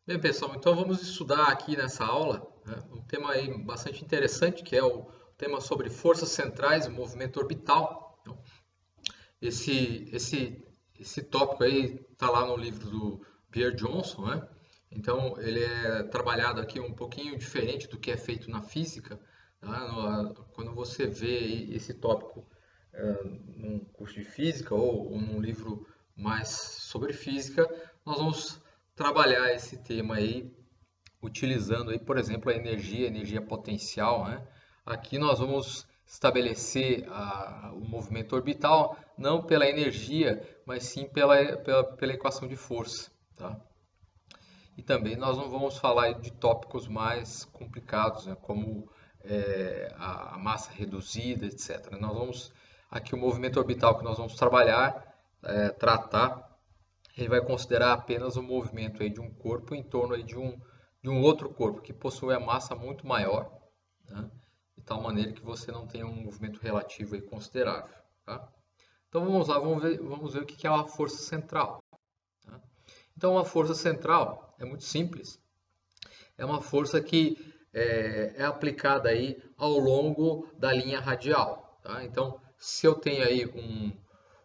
Bem, pessoal, então vamos estudar aqui nessa aula, né, um tema aí bastante interessante, que é o tema sobre forças centrais e movimento orbital. Então, esse tópico aí está lá no livro do Pierre Johnson, né? Então, ele é trabalhado aqui um pouquinho diferente do que é feito na física. Tá? Quando você vê esse tópico num curso de física ou num livro mais sobre física, nós vamos trabalhar esse tema aí utilizando aí, por exemplo, a energia potencial, né? Aqui nós vamos estabelecer o movimento orbital não pela energia, mas sim pela equação de força, tá? E também nós não vamos falar de tópicos mais complicados, né, como a massa reduzida, etc. Nós vamos aqui o movimento orbital que nós vamos trabalhar, tratar, ele vai considerar apenas o movimento aí de um corpo em torno aí de um outro corpo que possui a massa muito maior, né, de tal maneira que você não tenha um movimento relativo aí considerável, tá? Então vamos lá, vamos ver o que é uma força central. Tá? Então uma força central é muito simples, é uma força que é aplicada aí ao longo da linha radial. Tá? Então, se eu tenho aí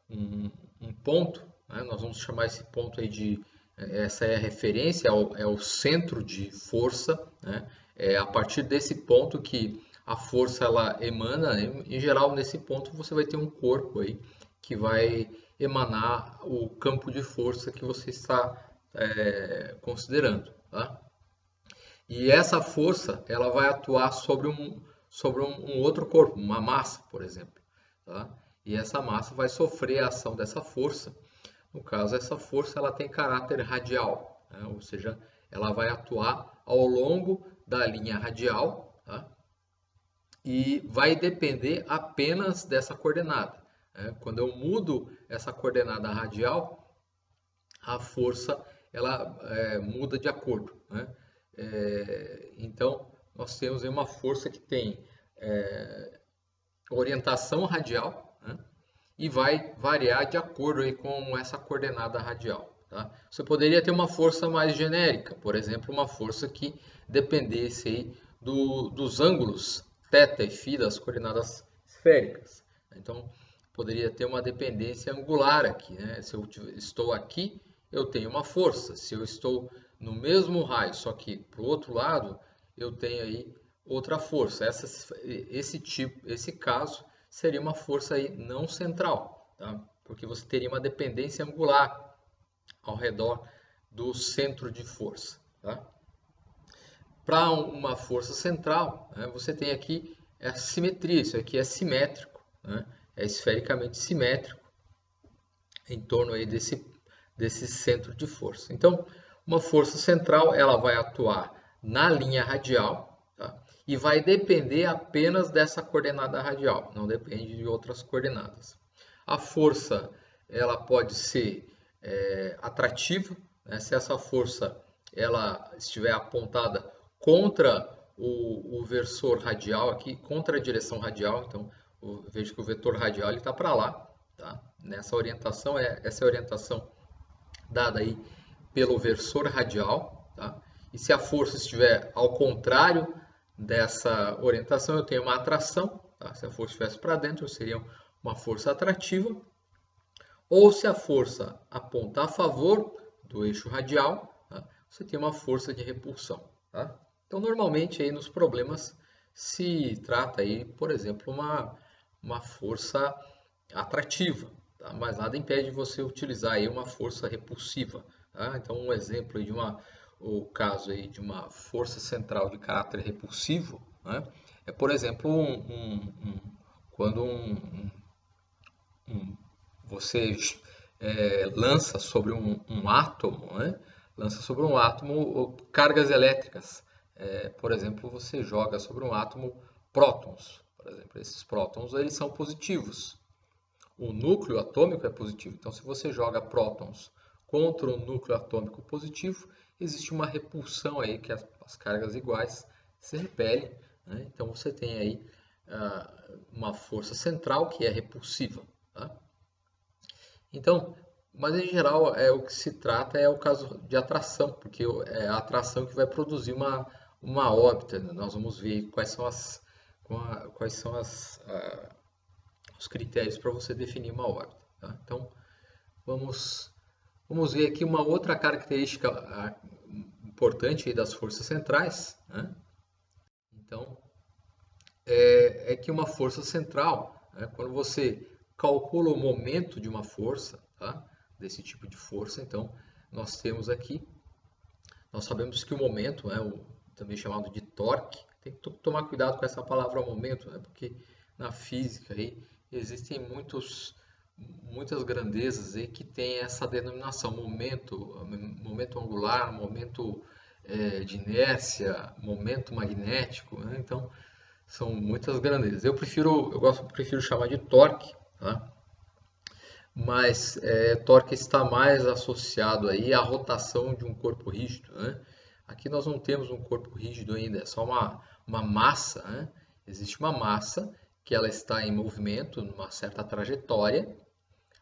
um ponto, né, nós vamos chamar esse ponto aí de, essa é a referência, é o centro de força, né? É a partir desse ponto que a força ela emana, né? Em geral nesse ponto você vai ter um corpo aí que vai emanar o campo de força que você está considerando, tá? E essa força ela vai atuar sobre um outro corpo, uma massa, por exemplo. Tá? E essa massa vai sofrer a ação dessa força. No caso, essa força ela tem caráter radial, né? Ou seja, ela vai atuar ao longo da linha radial, tá? E vai depender apenas dessa coordenada, né? Quando eu mudo essa coordenada radial, a força ela muda de acordo, né? Então, nós temos aí uma força que tem orientação radial, né? E vai variar de acordo aí com essa coordenada radial. Tá? Você poderia ter uma força mais genérica, por exemplo, uma força que dependesse aí dos ângulos θ e φ das coordenadas esféricas. Então, poderia ter uma dependência angular aqui. Né? Se eu estou aqui, eu tenho uma força. Se eu estou no mesmo raio, só que para o outro lado, eu tenho aí outra força. Esse caso seria uma força aí não central, tá? Porque você teria uma dependência angular ao redor do centro de força. Tá? Para uma força central, né, você tem aqui a simetria, isso aqui é simétrico, né? É esfericamente simétrico em torno aí desse centro de força. Então, uma força central ela vai atuar na linha radial, tá? E vai depender apenas dessa coordenada radial, não depende de outras coordenadas. A força ela pode ser atrativa, né? Se essa força ela estiver apontada contra o versor radial aqui, contra a direção radial, então vejo que o vetor radial está para lá, tá? Nessa orientação, essa é a orientação dada aí pelo versor radial, tá? E se a força estiver ao contrário dessa orientação, eu tenho uma atração, tá? Se a força estivesse para dentro, seria uma força atrativa. Ou se a força aponta a favor do eixo radial, tá? Você tem uma força de repulsão, tá? Então, normalmente aí nos problemas se trata aí, por exemplo, uma força atrativa, tá? Mas nada impede você utilizar aí uma força repulsiva, tá? Então, um exemplo de o caso aí de uma força central de caráter repulsivo, né? É, por exemplo, quando você lança sobre um átomo, né? Lança sobre um átomo cargas elétricas. Por exemplo, você joga sobre um átomo prótons. Por exemplo, esses prótons eles são positivos. O núcleo atômico é positivo. Então, se você joga prótons contra um núcleo atômico positivo, existe uma repulsão aí que as cargas iguais se repelem. Né? Então, você tem aí uma força central que é repulsiva. Tá? Então, Mas em geral, o que se trata é o caso de atração, porque é a atração que vai produzir uma órbita, né? Nós vamos ver quais são os critérios para você definir uma órbita. Tá? Então, vamos ver aqui uma outra característica importante aí das forças centrais, né? Então, é que uma força central, né, quando você calcula o momento de uma força, tá, desse tipo de força, então nós temos aqui, nós sabemos que o momento, né, também chamado de torque, tem que tomar cuidado com essa palavra momento, né, porque na física aí existem muitas grandezas aí que tem essa denominação, momento angular, momento de inércia, momento magnético, né? Então são muitas grandezas. Eu prefiro chamar de torque, tá? Mas torque está mais associado aí à rotação de um corpo rígido, né? Aqui nós não temos um corpo rígido ainda, é só uma massa, né? Existe uma massa que ela está em movimento, numa certa trajetória,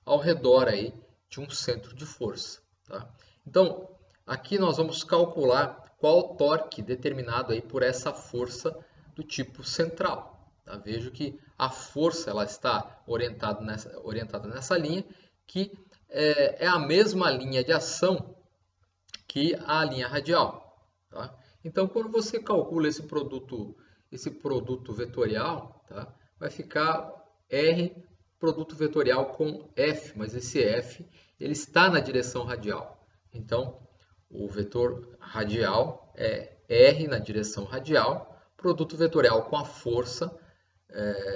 ao redor aí de um centro de força, tá? Então, aqui nós vamos calcular qual o torque determinado aí por essa força do tipo central. Tá? Vejo que a força ela está orientada nessa linha, que é a mesma linha de ação que a linha radial. Tá? Então, quando você calcula esse produto vetorial, tá? Vai ficar R produto vetorial com F, mas esse F ele está na direção radial. Então, o vetor radial é R na direção radial, produto vetorial com a força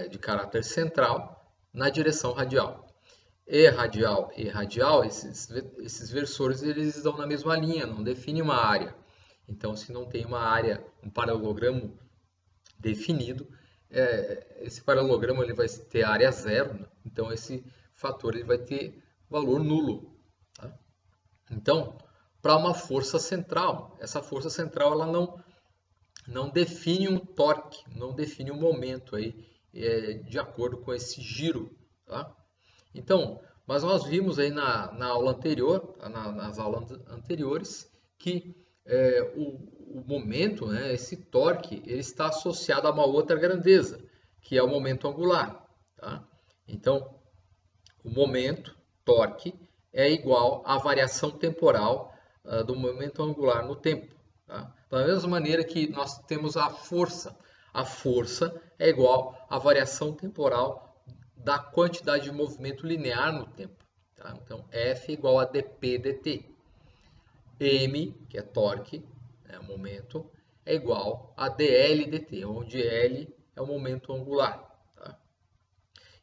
de caráter central na direção radial. E radial, esses versores eles estão na mesma linha, não define uma área. Então, se não tem uma área, um paralelogramo definido, esse paralelogramo ele vai ter área zero, né? Então esse fator ele vai ter valor nulo. Tá? Então, para uma força central, essa força central ela não define um torque, não define um momento aí, de acordo com esse giro. Tá? Então, mas nós vimos aí na aula anterior, nas aulas anteriores, que o momento, né, esse torque, ele está associado a uma outra grandeza, que é o momento angular. Tá? Então, o momento, torque, é igual à variação temporal do momento angular no tempo. Tá? Da mesma maneira que nós temos a força é igual à variação temporal da quantidade de movimento linear no tempo. Tá? Então, F igual a dp dt. M, que é torque, o momento, é igual a dl dt, onde L é o momento angular. Tá?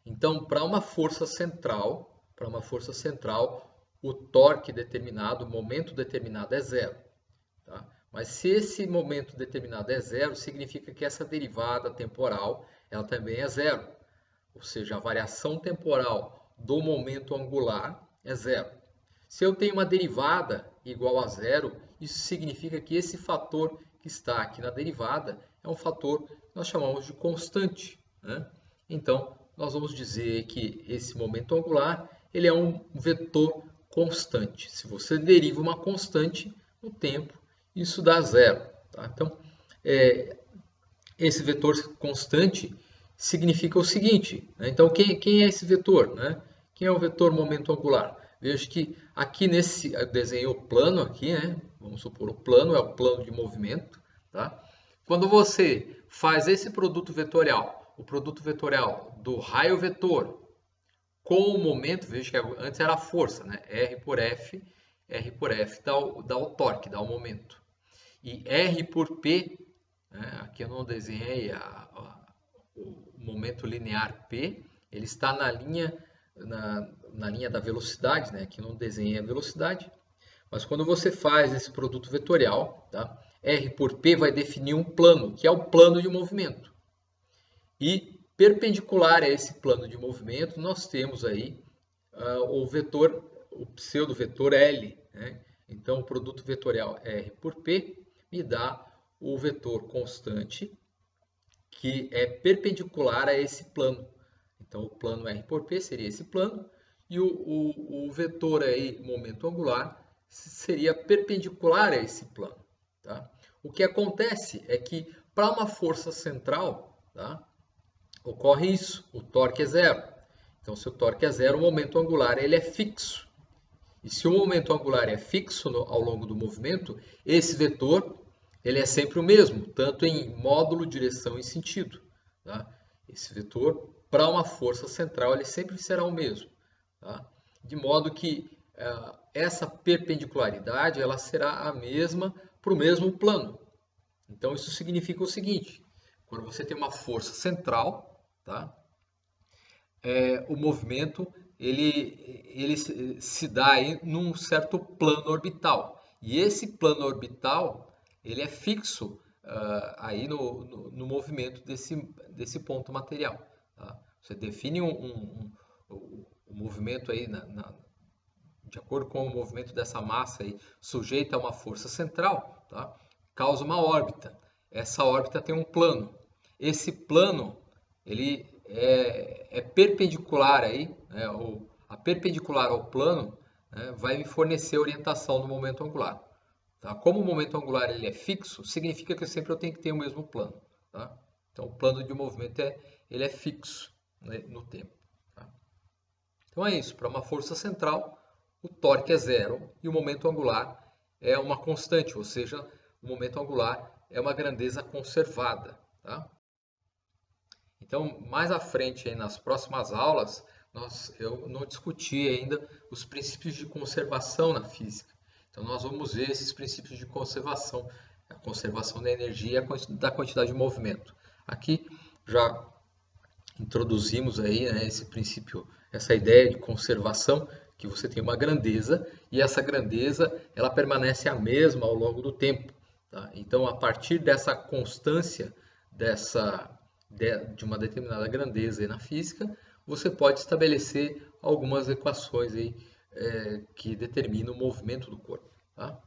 Então, para uma força central, o torque determinado, o momento determinado é zero. Tá? Mas se esse momento determinado é zero, significa que essa derivada temporal ela também é zero. Ou seja, a variação temporal do momento angular é zero. Se eu tenho uma derivada igual a zero, isso significa que esse fator que está aqui na derivada é um fator que nós chamamos de constante. Né? Então, nós vamos dizer que esse momento angular ele é um vetor constante. Se você deriva uma constante no tempo, isso dá zero. Tá? Então, esse vetor constante significa o seguinte. Né? Então, quem é esse vetor? Né? Quem é o vetor momento angular? Veja que aqui eu desenhei o plano aqui, né? Vamos supor, o plano é o plano de movimento. Tá? Quando você faz esse produto vetorial, o produto vetorial do raio vetor com o momento, veja que antes era a força, né? R por F dá o torque, dá o momento. E R por P, né? Aqui eu não desenhei o momento linear P, ele está na linha da velocidade, né? Aqui não desenhei a velocidade, mas quando você faz esse produto vetorial, tá? R por P vai definir um plano, que é o plano de movimento. E perpendicular a esse plano de movimento, nós temos aí o pseudo-vetor L. Né? Então, o produto vetorial R por P me dá o vetor constante, que é perpendicular a esse plano. Então, o plano R por P seria esse plano, e o vetor aí, momento angular, seria perpendicular a esse plano. Tá? O que acontece é que para uma força central, tá, ocorre isso, o torque é zero. Então, se o torque é zero, o momento angular ele é fixo. E se o momento angular é fixo ao longo do movimento, esse vetor ele é sempre o mesmo, tanto em módulo, direção e sentido. Tá? Esse vetor, para uma força central, ele sempre será o mesmo. Tá? De modo que essa perpendicularidade ela será a mesma para o mesmo plano. Então, isso significa o seguinte, quando você tem uma força central, tá? O movimento ele se dá aí num certo plano orbital. E esse plano orbital ele é fixo aí no movimento desse ponto material. Tá? Você define um movimento aí de acordo com o movimento dessa massa aí, sujeita a uma força central, tá? Causa uma órbita. Essa órbita tem um plano. Esse plano ele é perpendicular aí, né? A perpendicular ao plano, né, vai me fornecer orientação no momento angular. Tá? Como o momento angular ele é fixo, significa que sempre eu tenho que ter o mesmo plano. Tá? Então o plano de movimento ele é fixo, né, no tempo. Tá? Então é isso, para uma força central, o torque é zero e o momento angular é uma constante, ou seja, o momento angular é uma grandeza conservada. Tá? Então, mais à frente, aí, nas próximas aulas, eu não discuti ainda os princípios de conservação na física. Então, nós vamos ver esses princípios de conservação, a conservação da energia e da quantidade de movimento. Aqui já introduzimos aí, né, esse princípio, essa ideia de conservação, que você tem uma grandeza e essa grandeza ela permanece a mesma ao longo do tempo. Tá? Então, a partir dessa constância de uma determinada grandeza aí na física, você pode estabelecer algumas equações aí, que determinam o movimento do corpo. Tá?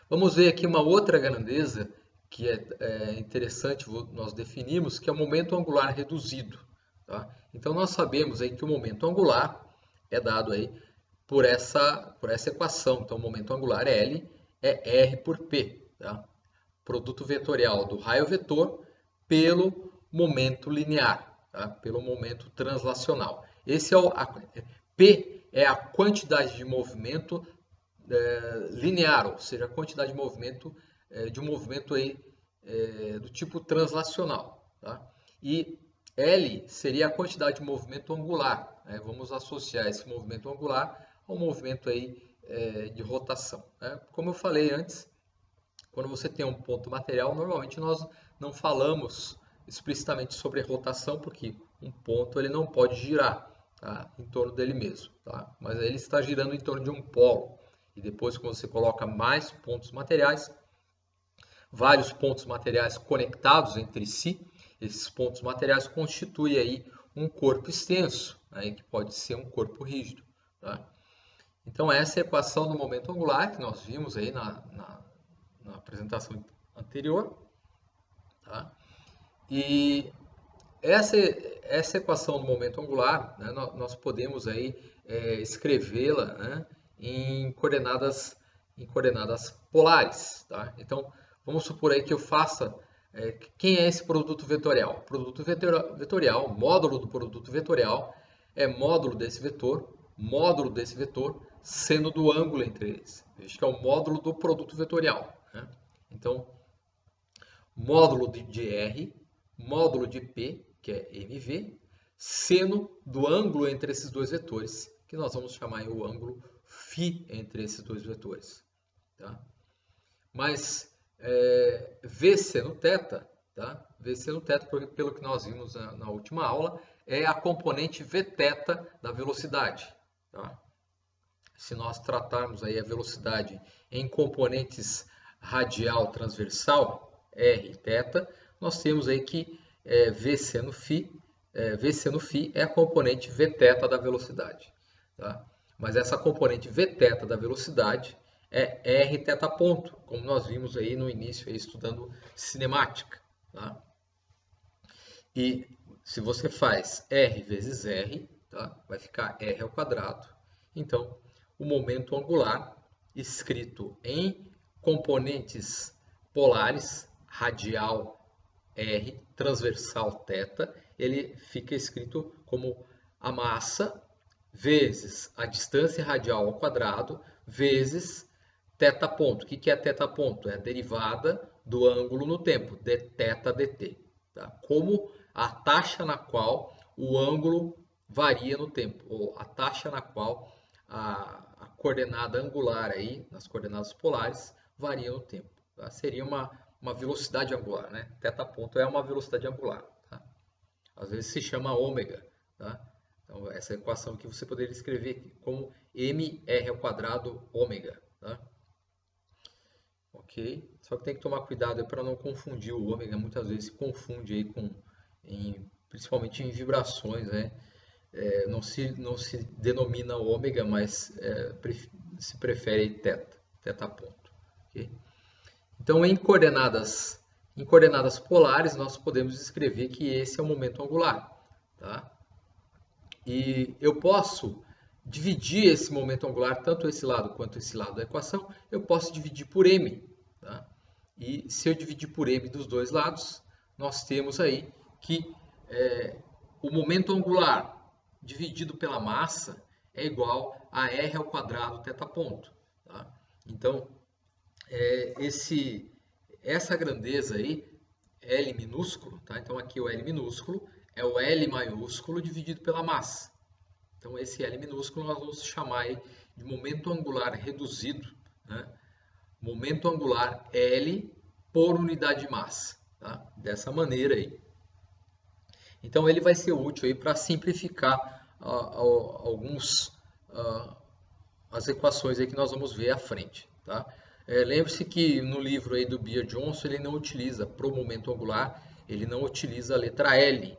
Vamos ver aqui uma outra grandeza que é interessante nós definirmos, que é o momento angular reduzido. Tá? Então, nós sabemos aí que o momento angular é dado aí por essa equação. Então, o momento angular L é R por P. Tá? Produto vetorial do raio vetor pelo momento linear, tá? Pelo momento translacional. P é a quantidade de movimento linear, ou seja, a quantidade de movimento de um movimento aí, do tipo translacional. Tá? E L seria a quantidade de movimento angular. Né? Vamos associar esse movimento angular ao movimento aí, de rotação. Né? Como eu falei antes, quando você tem um ponto material, normalmente nós não falamos explicitamente sobre rotação, porque um ponto ele não pode girar, tá, em torno dele mesmo. Tá? Mas ele está girando em torno de um polo. E depois, quando você coloca mais pontos materiais, vários pontos materiais conectados entre si, esses pontos materiais constituem aí um corpo extenso, né, que pode ser um corpo rígido. Tá? Então, essa é a equação do momento angular que nós vimos aí na apresentação anterior. Tá? E essa equação do momento angular, né, nós podemos aí escrevê-la, né, em coordenadas polares. Tá? Então, vamos supor aí que eu faça... quem é esse produto vetorial? O produto vetorial, módulo do produto vetorial, é módulo desse vetor, seno do ângulo entre eles. Veja que é o módulo do produto vetorial. Né? Então, módulo de R, módulo de P, que é MV, seno do ângulo entre esses dois vetores, que nós vamos chamar o ângulo φ entre esses dois vetores. Tá? Mas V seno θ, tá? V seno θ, pelo que nós vimos na última aula, é a componente Vθ da velocidade. Tá? Se nós tratarmos aí a velocidade em componentes radial transversal, R e θ, nós temos aí que V seno φ é a componente Vθ da velocidade. Tá? Mas essa componente Vθ da velocidade é Rθ ponto, como nós vimos aí no início, aí, estudando cinemática. Tá? E se você faz R vezes R, tá? Vai ficar r ao quadrado. Então, o momento angular escrito em componentes polares, radial r, transversal θ, ele fica escrito como a massa vezes a distância radial ao quadrado vezes θ ponto. O que é θ ponto? É a derivada do ângulo no tempo, dθ dt. Tá? Como a taxa na qual o ângulo varia no tempo, ou a taxa na qual a coordenada angular aí, nas coordenadas polares, varia no tempo. Tá? Seria uma velocidade angular, né? Θ ponto é uma velocidade angular. Tá? Às vezes se chama ômega. Tá? Então, essa equação aqui você poderia escrever como mr ao quadrado ômega. Tá? Ok? Só que tem que tomar cuidado para não confundir o ômega. Muitas vezes se confunde aí principalmente em vibrações, né? Não se denomina ômega, mas se prefere θ ponto. Okay? Então, em coordenadas polares, nós podemos escrever que esse é o momento angular. Tá? E eu posso dividir esse momento angular, tanto esse lado quanto esse lado da equação, eu posso dividir por m. Tá? E se eu dividir por m dos dois lados, nós temos aí que o momento angular dividido pela massa é igual a r ao quadrado θ ponto. Tá? Então, essa grandeza aí, L minúsculo, tá? Então aqui o L minúsculo é o L maiúsculo dividido pela massa. Então esse L minúsculo nós vamos chamar aí de momento angular reduzido, né? Momento angular L por unidade de massa, tá? Dessa maneira aí. Então ele vai ser útil aí para simplificar as equações aí que nós vamos ver à frente, tá? Lembre-se que no livro aí do Beer-Johnson ele não utiliza, para o momento angular, ele não utiliza a letra L,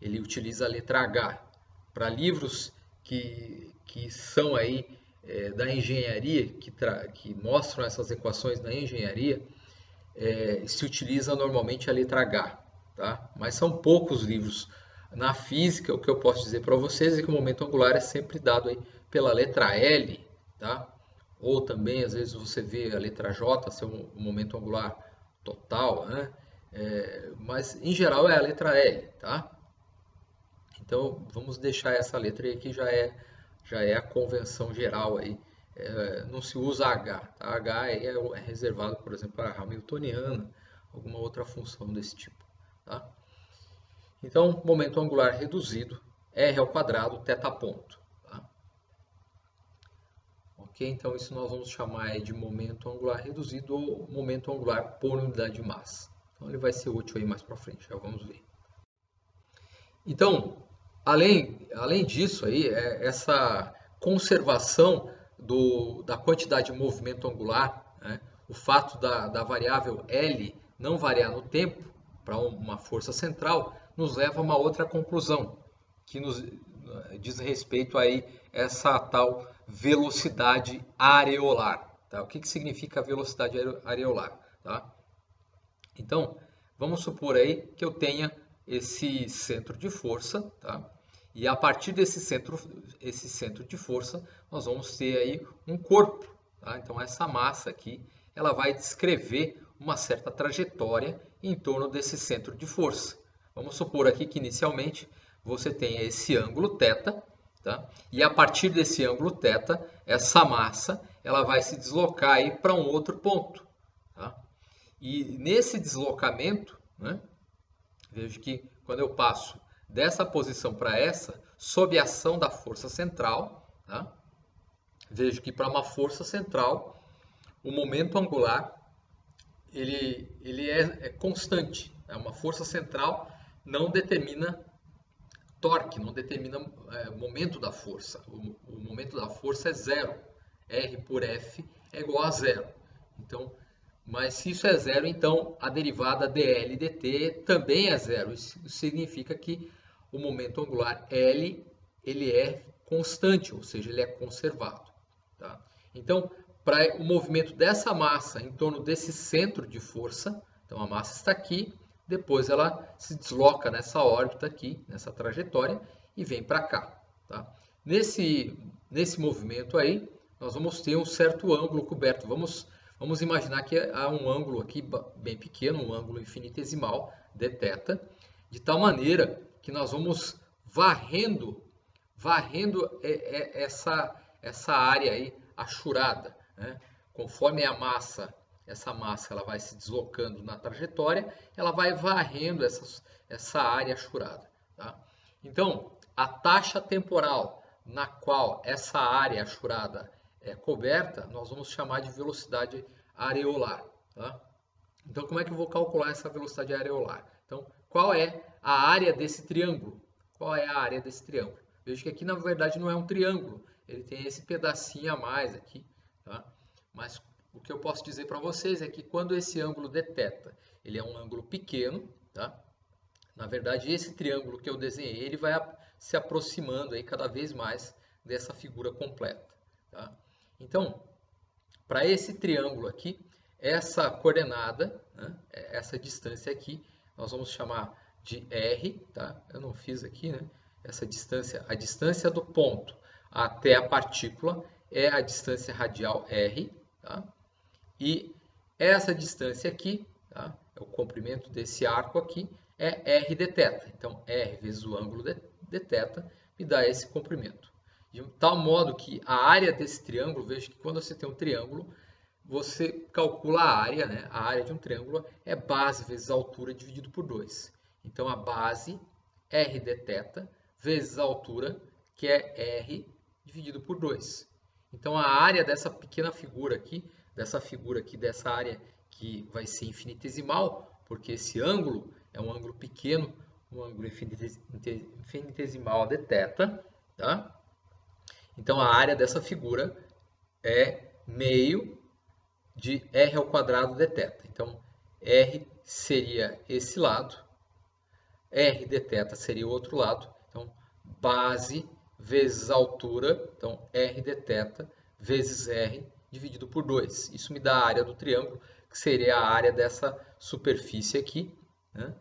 ele utiliza a letra H. Para livros que são aí da engenharia, que mostram essas equações na engenharia, se utiliza normalmente a letra H. Tá? Mas são poucos livros. Na física, o que eu posso dizer para vocês é que o momento angular é sempre dado aí pela letra L, tá? Ou também, às vezes, você vê a letra J ser um momento angular total, né? Mas, em geral, é a letra L, tá? Então, vamos deixar essa letra aí que já é a convenção geral aí. Não se usa H, tá? H aí é reservado, por exemplo, para a Hamiltoniana, alguma outra função desse tipo, tá? Então, momento angular reduzido, r ao quadrado, θ ponto. Tá? Ok? Então, isso nós vamos chamar de momento angular reduzido ou momento angular por unidade de massa. Então, ele vai ser útil aí mais para frente, já vamos ver. Então, além disso, aí, essa conservação da quantidade de movimento angular, né? O fato da variável L não variar no tempo para uma força central, nos leva a uma outra conclusão, que nos diz respeito aí essa tal velocidade areolar. Tá? O que significa velocidade areolar? Tá? Então, vamos supor aí que eu tenha esse centro de força, tá? E a partir desse centro de força, nós vamos ter aí um corpo. Tá? Então, essa massa aqui, ela vai descrever uma certa trajetória em torno desse centro de força. Vamos supor aqui que inicialmente você tem esse ângulo θ, tá? E a partir desse ângulo θ, essa massa ela vai se deslocar aí para um outro ponto. Tá? E nesse deslocamento, né, vejo que quando eu passo dessa posição para essa, sob a ação da força central, tá? Vejo que para uma força central, o momento angular ele é constante. Uma força central não determina torque, não determina momento da força. O momento da força é zero. R por F é igual a zero. Então, mas se isso é zero, então a derivada dL dt também é zero. Isso significa que o momento angular L ele é constante, ou seja, ele é conservado. Tá? Então, para o movimento dessa massa em torno desse centro de força, então a massa está aqui, depois ela se desloca nessa órbita aqui, nessa trajetória, e vem para cá. tá? Nesse movimento aí, nós vamos ter um certo ângulo coberto. Vamos imaginar que há um ângulo aqui bem pequeno, um ângulo infinitesimal, dθ, de tal maneira que nós vamos varrendo essa área aí achurada, né? Conforme essa massa ela vai se deslocando na trajetória, ela vai varrendo essa área achurada, tá? Então, a taxa temporal na qual essa área achurada é coberta, nós vamos chamar de velocidade areolar, tá? Então, como é que eu vou calcular essa velocidade areolar? Então, qual é a área desse triângulo? Qual é a área desse triângulo? Veja que aqui, na verdade, não é um triângulo. Ele tem esse pedacinho a mais aqui, tá? Mas o que eu posso dizer para vocês é que quando esse ângulo dθ, ele é um ângulo pequeno, tá? Na verdade, esse triângulo que eu desenhei, ele vai se aproximando aí cada vez mais dessa figura completa, tá? Então, para esse triângulo aqui, essa coordenada, né, essa distância aqui, nós vamos chamar de R, tá? Eu não fiz aqui, né? Essa distância, a distância do ponto até a partícula é a distância radial R, tá? E essa distância aqui, tá? O comprimento desse arco aqui é R dθ. Então, R vezes o ângulo dθ me dá esse comprimento. De tal modo que a área desse triângulo, veja que quando você tem um triângulo, você calcula a área, né? A área de um triângulo é base vezes a altura dividido por 2. Então, a base, R dθ, vezes a altura, que é R dividido por 2. Então, a área dessa pequena figura aqui, dessa área que vai ser infinitesimal, porque esse ângulo é um ângulo pequeno, um ângulo infinitesimal dθ, tá? Então, a área dessa figura é meio de R ao quadrado dθ. Então, R seria esse lado, R dθ seria o outro lado. Então, base vezes altura, então R dθ vezes R dividido por 2. Isso me dá a área do triângulo, que seria a área dessa superfície aqui, né?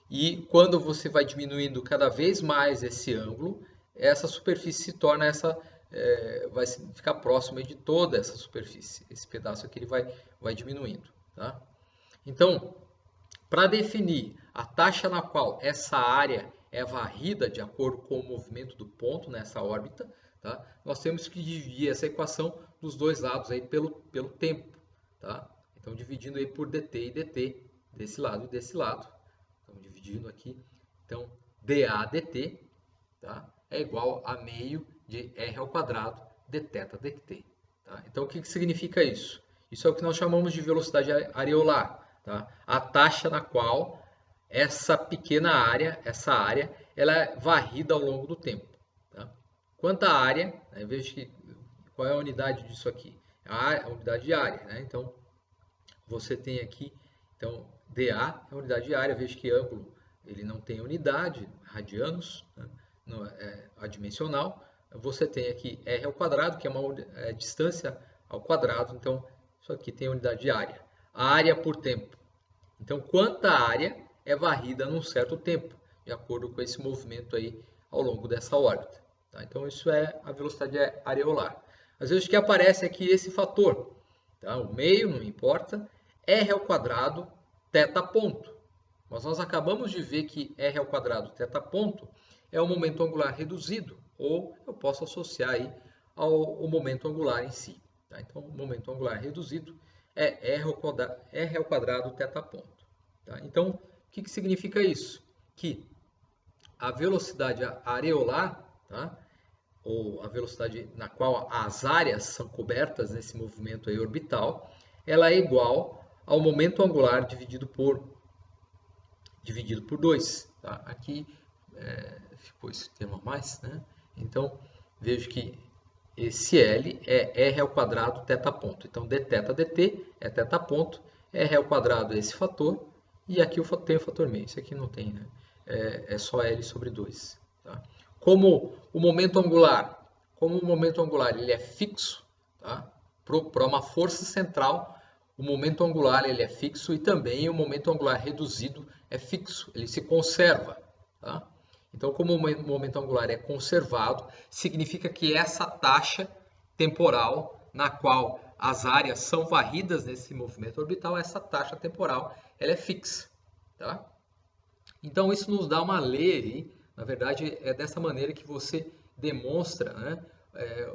E quando você vai diminuindo cada vez mais esse ângulo, essa superfície se torna vai ficar próximo de toda essa superfície. Esse pedaço aqui ele vai diminuindo, tá? Então, para definir a taxa na qual essa área é varrida de acordo com o movimento do ponto nessa órbita, tá? Nós temos que dividir essa equação dos dois lados aí pelo tempo, tá? Então, dividindo aí por dt e dt, desse lado e desse lado. Então, dividindo aqui. Então, dA dt, tá? É igual a meio de R ao quadrado dθ dt. Tá? Então, o que significa isso? Isso é o que nós chamamos de velocidade areolar. Tá? A taxa na qual essa pequena área, ela é varrida ao longo do tempo. Tá? Quanto à área, né, veja qual é a unidade disso aqui? A unidade de área. Né? Então, você tem aqui, então, dA é a unidade de área. Veja que ângulo ele não tem unidade, radianos, né? Não é adimensional. Você tem aqui R ao quadrado, que é uma distância ao quadrado. Então, isso aqui tem a unidade de área. A área por tempo. Então, quanta área é varrida num certo tempo, de acordo com esse movimento aí ao longo dessa órbita. Tá? Então, isso é a velocidade areolar. Às vezes que aparece aqui esse fator, tá? O meio, não importa, R ao quadrado, θ ponto. Mas nós acabamos de ver que R ao quadrado, θ ponto, é o momento angular reduzido, ou eu posso associar aí ao momento angular em si. Tá? Então, o momento angular reduzido é R ao quadrado θ ponto. Tá? Então, o que significa isso? Que a velocidade areolar, tá? Ou a velocidade na qual as áreas são cobertas nesse movimento aí orbital, ela é igual ao momento angular dividido por 2. Tá? Aqui ficou esse termo a mais, né? Então, vejo que esse L é R ao quadrado θ ponto. Então, dθ dt é θ ponto, R ao quadrado é esse fator, e aqui tem o fator meio. Esse aqui não tem, né? É só L sobre 2. Tá? Como o momento angular ele é fixo, tá? Para uma força central, o momento angular ele é fixo, e também o momento angular reduzido é fixo, ele se conserva. Tá? Então, como o momento angular é conservado, significa que essa taxa temporal na qual as áreas são varridas nesse movimento orbital, essa taxa temporal ela é fixa. Tá? Então, isso nos dá uma lei, na verdade, é dessa maneira que você demonstra, né,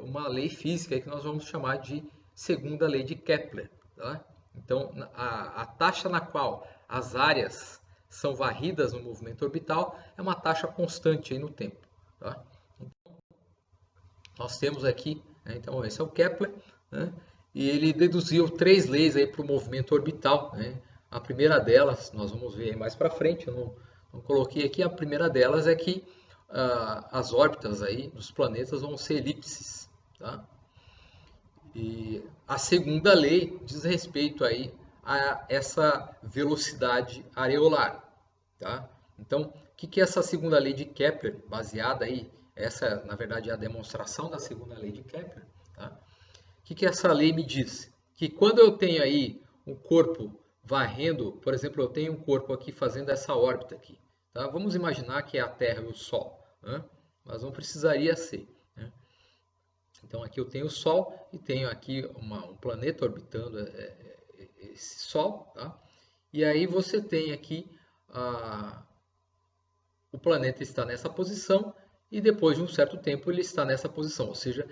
uma lei física que nós vamos chamar de segunda lei de Kepler. Tá? Então, a taxa na qual as áreas são varridas no movimento orbital é uma taxa constante aí no tempo. Tá? Então, nós temos aqui, né, então esse é o Kepler, né, e ele deduziu 3 leis para o movimento orbital. Né? A primeira delas, nós vamos ver mais para frente, eu não coloquei aqui, a primeira delas é que as órbitas aí dos planetas vão ser elipses. Tá? E a segunda lei diz respeito aí a essa velocidade areolar. Tá? Então, o que é essa segunda lei de Kepler, baseada aí, essa na verdade é a demonstração da segunda lei de Kepler. Tá? O que essa lei me diz? Que quando eu tenho aí um corpo varrendo, por exemplo, eu tenho um corpo aqui fazendo essa órbita aqui. Tá? Vamos imaginar que é a Terra e o Sol, né? Mas não precisaria ser. Né? Então aqui eu tenho o Sol e tenho aqui um planeta orbitando esse Sol. Tá? E aí você tem aqui o planeta está nessa posição e depois de um certo tempo ele está nessa posição. Ou seja,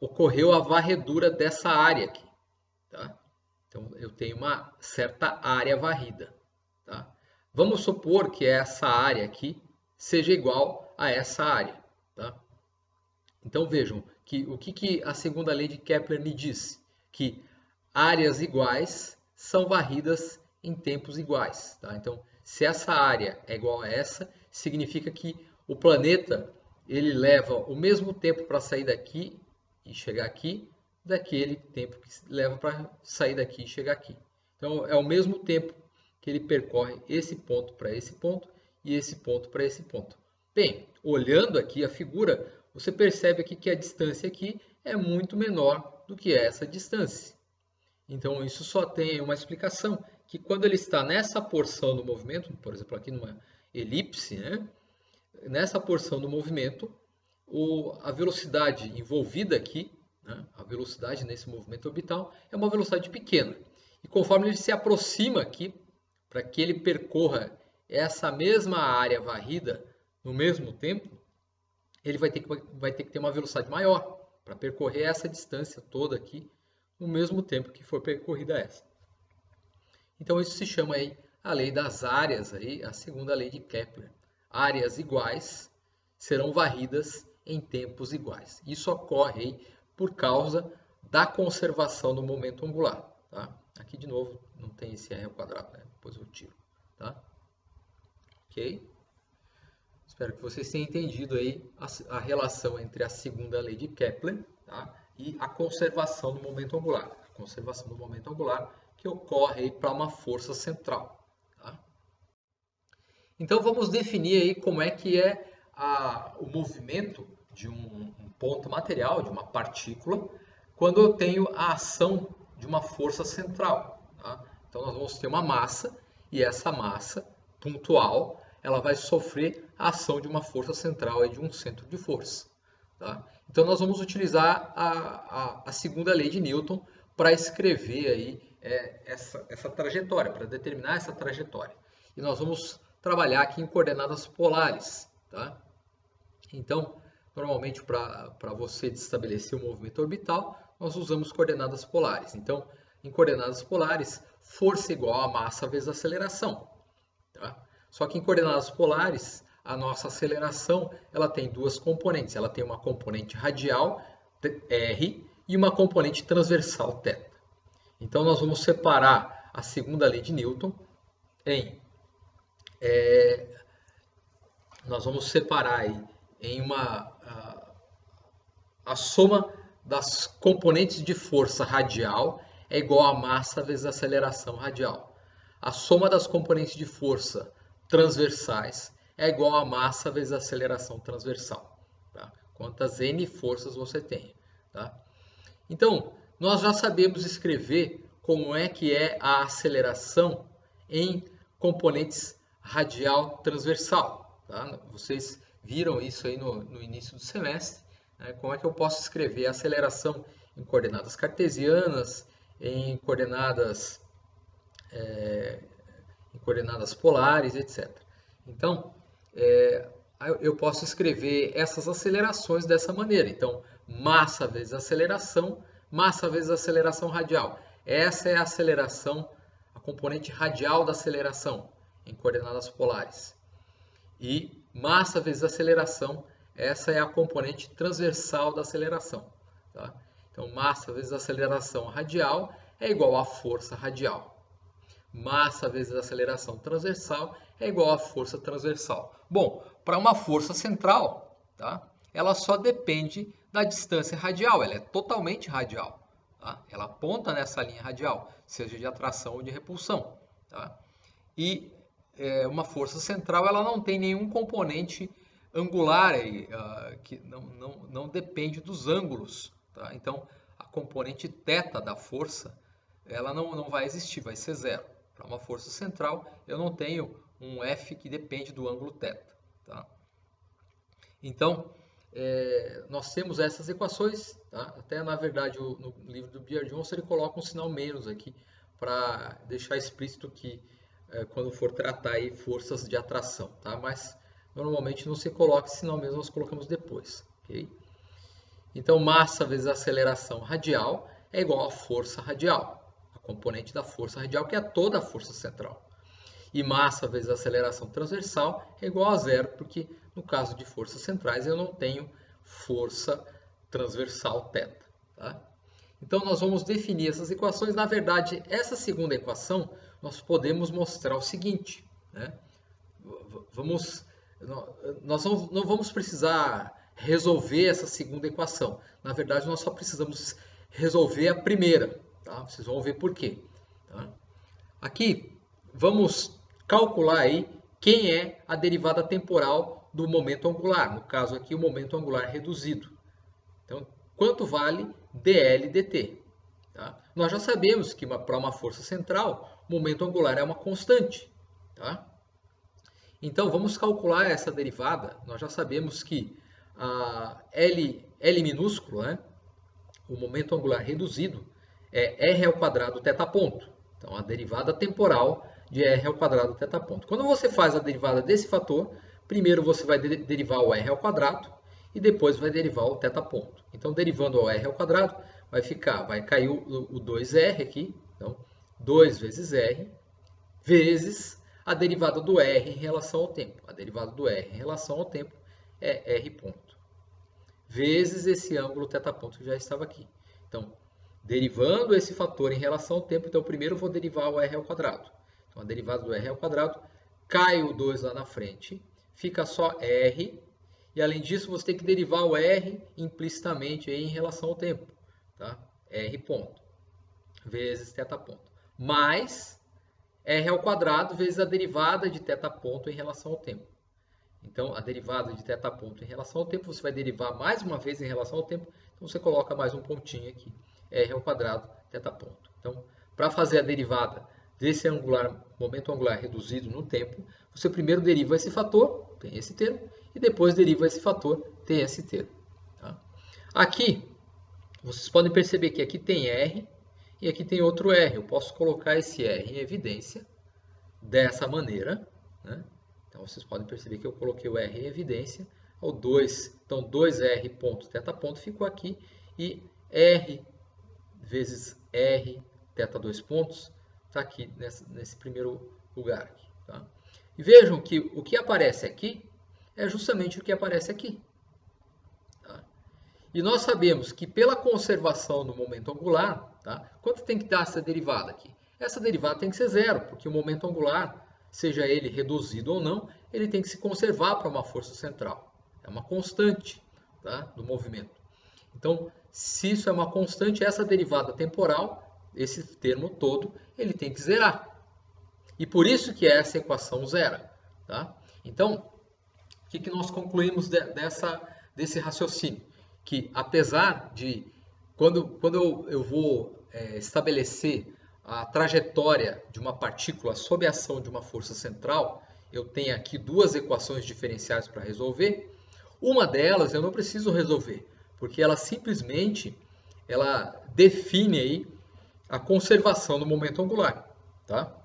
ocorreu a varredura dessa área aqui. Tá? Então eu tenho uma certa área varrida. Tá? Vamos supor que essa área aqui seja igual a essa área. Tá? Então vejam que o que a segunda lei de Kepler me diz? Que áreas iguais são varridas em tempos iguais. Tá? Então, se essa área é igual a essa, significa que o planeta ele leva o mesmo tempo para sair daqui e chegar aqui, daquele tempo que leva para sair daqui e chegar aqui. Então, é o mesmo tempo que ele percorre esse ponto para esse ponto e esse ponto para esse ponto. Bem, olhando aqui a figura, você percebe aqui que a distância aqui é muito menor do que essa distância. Então, isso só tem uma explicação, que quando ele está nessa porção do movimento, por exemplo, aqui numa elipse, né? Nessa porção do movimento, a velocidade envolvida aqui, né? A velocidade nesse movimento orbital, é uma velocidade pequena. E conforme ele se aproxima aqui, para que ele percorra essa mesma área varrida no mesmo tempo, ele vai ter que ter uma velocidade maior para percorrer essa distância toda aqui no mesmo tempo que for percorrida essa. Então isso se chama aí a lei das áreas, aí, a segunda lei de Kepler. Áreas iguais serão varridas em tempos iguais. Isso ocorre aí por causa da conservação do momento angular. Tá? Aqui de novo não tem esse R ao quadrado, né? Depois eu tiro. Tá? Ok? Espero que vocês tenham entendido aí a relação entre a segunda lei de Kepler, tá? E a conservação do momento angular. A conservação do momento angular que ocorre aí para uma força central. Tá? Então vamos definir aí como é que é o movimento de um ponto material, de uma partícula, quando eu tenho a ação de uma força central. Tá? Então nós vamos ter uma massa e essa massa pontual ela vai sofrer a ação de uma força central aí de um centro de força. Tá? Então nós vamos utilizar a segunda lei de Newton para escrever aí essa trajetória, para determinar essa trajetória. E nós vamos trabalhar aqui em coordenadas polares. Tá? Então, normalmente para você estabelecer o movimento orbital, nós usamos coordenadas polares. Então, em coordenadas polares, força igual a massa vezes aceleração. Tá? Só que em coordenadas polares, a nossa aceleração ela tem duas componentes. Ela tem uma componente radial, r, e uma componente transversal, θ. Então, nós vamos separar a segunda lei de Newton nós vamos separar aí em a soma das componentes de força radial é igual a massa vezes a aceleração radial. A soma das componentes de força transversais é igual a massa vezes a aceleração transversal. Tá? Quantas n forças você tem. Tá? Então, nós já sabemos escrever como é que é a aceleração em componentes radial transversal. tá? Vocês viram isso aí no início do semestre, né? Como é que eu posso escrever a aceleração em coordenadas cartesianas, em coordenadas polares, etc. Então, eu posso escrever essas acelerações dessa maneira. Então, massa vezes aceleração radial. Essa é a aceleração, a componente radial da aceleração em coordenadas polares. E massa vezes aceleração, essa é a componente transversal da aceleração. Tá? Então, massa vezes aceleração radial é igual a força radial. Massa vezes aceleração transversal é igual a força transversal. Bom, para uma força central, tá? Ela só depende da distância radial, ela é totalmente radial. Tá? Ela aponta nessa linha radial, seja de atração ou de repulsão. Tá? E uma força central ela não tem nenhum componente angular que não depende dos ângulos. Tá? Então, a componente θ da força ela não vai existir, vai ser zero. Para uma força central, eu não tenho um F que depende do ângulo θ. Tá? Então, nós temos essas equações. Tá? Até, na verdade, no livro do Beer-Johnson, ele coloca um sinal menos aqui para deixar explícito que quando for tratar aí forças de atração. Tá? Mas, normalmente, não se coloca esse sinal menos, nós colocamos depois. Okay? Então, massa vezes aceleração radial é igual a força radial. Componente da força radial, que é toda a força central. E massa vezes aceleração transversal é igual a zero, porque no caso de forças centrais eu não tenho força transversal θ. Tá? Então nós vamos definir essas equações. Na verdade, essa segunda equação nós podemos mostrar o seguinte. Né? Nós não vamos precisar resolver essa segunda equação. Na verdade, nós só precisamos resolver a primeira. Tá? Vocês vão ver por quê. Tá? Aqui, vamos calcular aí quem é a derivada temporal do momento angular. No caso aqui, o momento angular reduzido. Então, quanto vale dl dt? Tá? Nós já sabemos que para uma força central, o momento angular é uma constante. Tá? Então, vamos calcular essa derivada. Nós já sabemos que a L minúsculo, né? O momento angular reduzido, é r ao quadrado θ ponto. Então, a derivada temporal de r ao quadrado θ ponto. Quando você faz a derivada desse fator, primeiro você vai derivar o r ao quadrado e depois vai derivar o θ ponto. Então, derivando o r ao quadrado, vai cair o 2r aqui. Então, 2 vezes r vezes a derivada do r em relação ao tempo. A derivada do r em relação ao tempo é r ponto. Vezes esse ângulo θ ponto que já estava aqui. Então, derivando esse fator em relação ao tempo, então primeiro eu vou derivar o r ao quadrado. Então, a derivada do r ao quadrado, cai o 2 lá na frente, fica só r, e além disso você tem que derivar o r implicitamente aí em relação ao tempo. Tá? R ponto, vezes θ ponto, mais r ao quadrado vezes a derivada de θ ponto em relação ao tempo. Então, a derivada de θ ponto em relação ao tempo, você vai derivar mais uma vez em relação ao tempo, então você coloca mais um pontinho aqui. R ao quadrado, θ ponto. Então, para fazer a derivada desse momento angular reduzido no tempo, você primeiro deriva esse fator, tem esse termo, e depois deriva esse fator, tem esse termo. Tá? Aqui, vocês podem perceber que aqui tem R e aqui tem outro R. Eu posso colocar esse R em evidência dessa maneira. Né? Então, vocês podem perceber que eu coloquei o R em evidência. Então, 2R ponto θ ponto ficou aqui e R vezes R θ 2 pontos está aqui nesse primeiro lugar. Aqui, tá? E vejam que o que aparece aqui é justamente o que aparece aqui. Tá? E nós sabemos que pela conservação do momento angular, tá? Quanto tem que dar essa derivada aqui? Essa derivada tem que ser zero, porque o momento angular, seja ele reduzido ou não, ele tem que se conservar para uma força central. É uma constante, tá? Do movimento. Então, se isso é uma constante, essa derivada temporal, esse termo todo, ele tem que zerar. E por isso que essa equação zera. Tá? Então, o que nós concluímos desse raciocínio? Que apesar de, quando eu vou estabelecer a trajetória de uma partícula sob a ação de uma força central, eu tenho aqui duas equações diferenciais para resolver. Uma delas eu não preciso resolver, porque ela simplesmente define aí a conservação do momento angular, tá?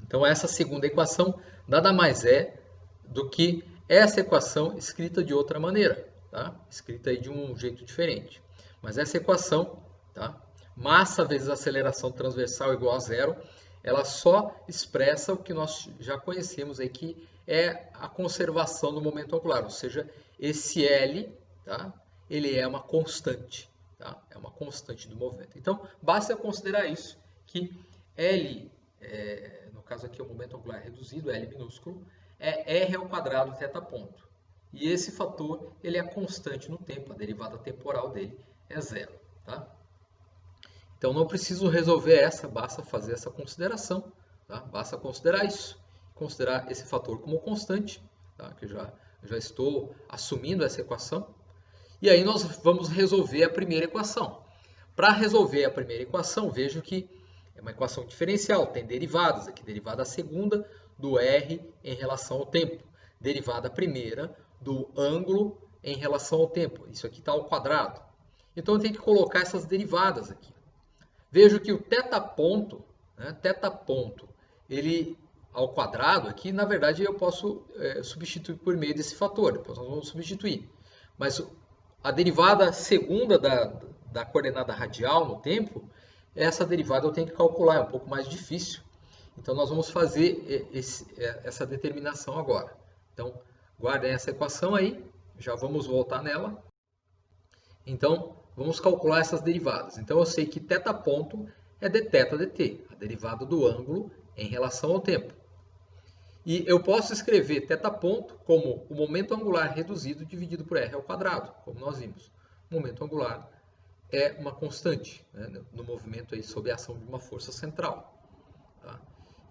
Então essa segunda equação nada mais é do que essa equação escrita de outra maneira, tá? Escrita aí de um jeito diferente. Mas essa equação, tá? Massa vezes aceleração transversal igual a zero, ela só expressa o que nós já conhecemos aí, que é a conservação do momento angular, ou seja, esse L, tá? Ele é uma constante, tá? É uma constante do movimento. Então, basta considerar isso, que L, no caso aqui é o momento angular reduzido, L minúsculo, é R ao quadrado θ ponto. E esse fator, ele é constante no tempo, a derivada temporal dele é zero, tá? Então, não preciso resolver essa, basta fazer essa consideração, tá? Basta considerar isso, considerar esse fator como constante, tá? Que eu já estou assumindo essa equação. E aí nós vamos resolver a primeira equação. Para resolver a primeira equação, vejo que é uma equação diferencial, tem derivadas aqui, derivada segunda do R em relação ao tempo, derivada primeira do ângulo em relação ao tempo. Isso aqui está ao quadrado. Então eu tenho que colocar essas derivadas aqui. Vejo que o θ ponto, né, θ ponto, ele ao quadrado aqui, na verdade eu posso substituir por meio desse fator, depois nós vamos substituir. Mas a derivada segunda da coordenada radial no tempo, essa derivada eu tenho que calcular, é um pouco mais difícil. Então nós vamos fazer essa determinação agora. Então guardem essa equação aí, já vamos voltar nela. Então vamos calcular essas derivadas. Então eu sei que θ ponto é dθ dt, a derivada do ângulo em relação ao tempo. E eu posso escrever θ ponto como o momento angular reduzido dividido por r ao quadrado, como nós vimos. O momento angular é uma constante, né, no movimento aí sob a ação de uma força central. Tá?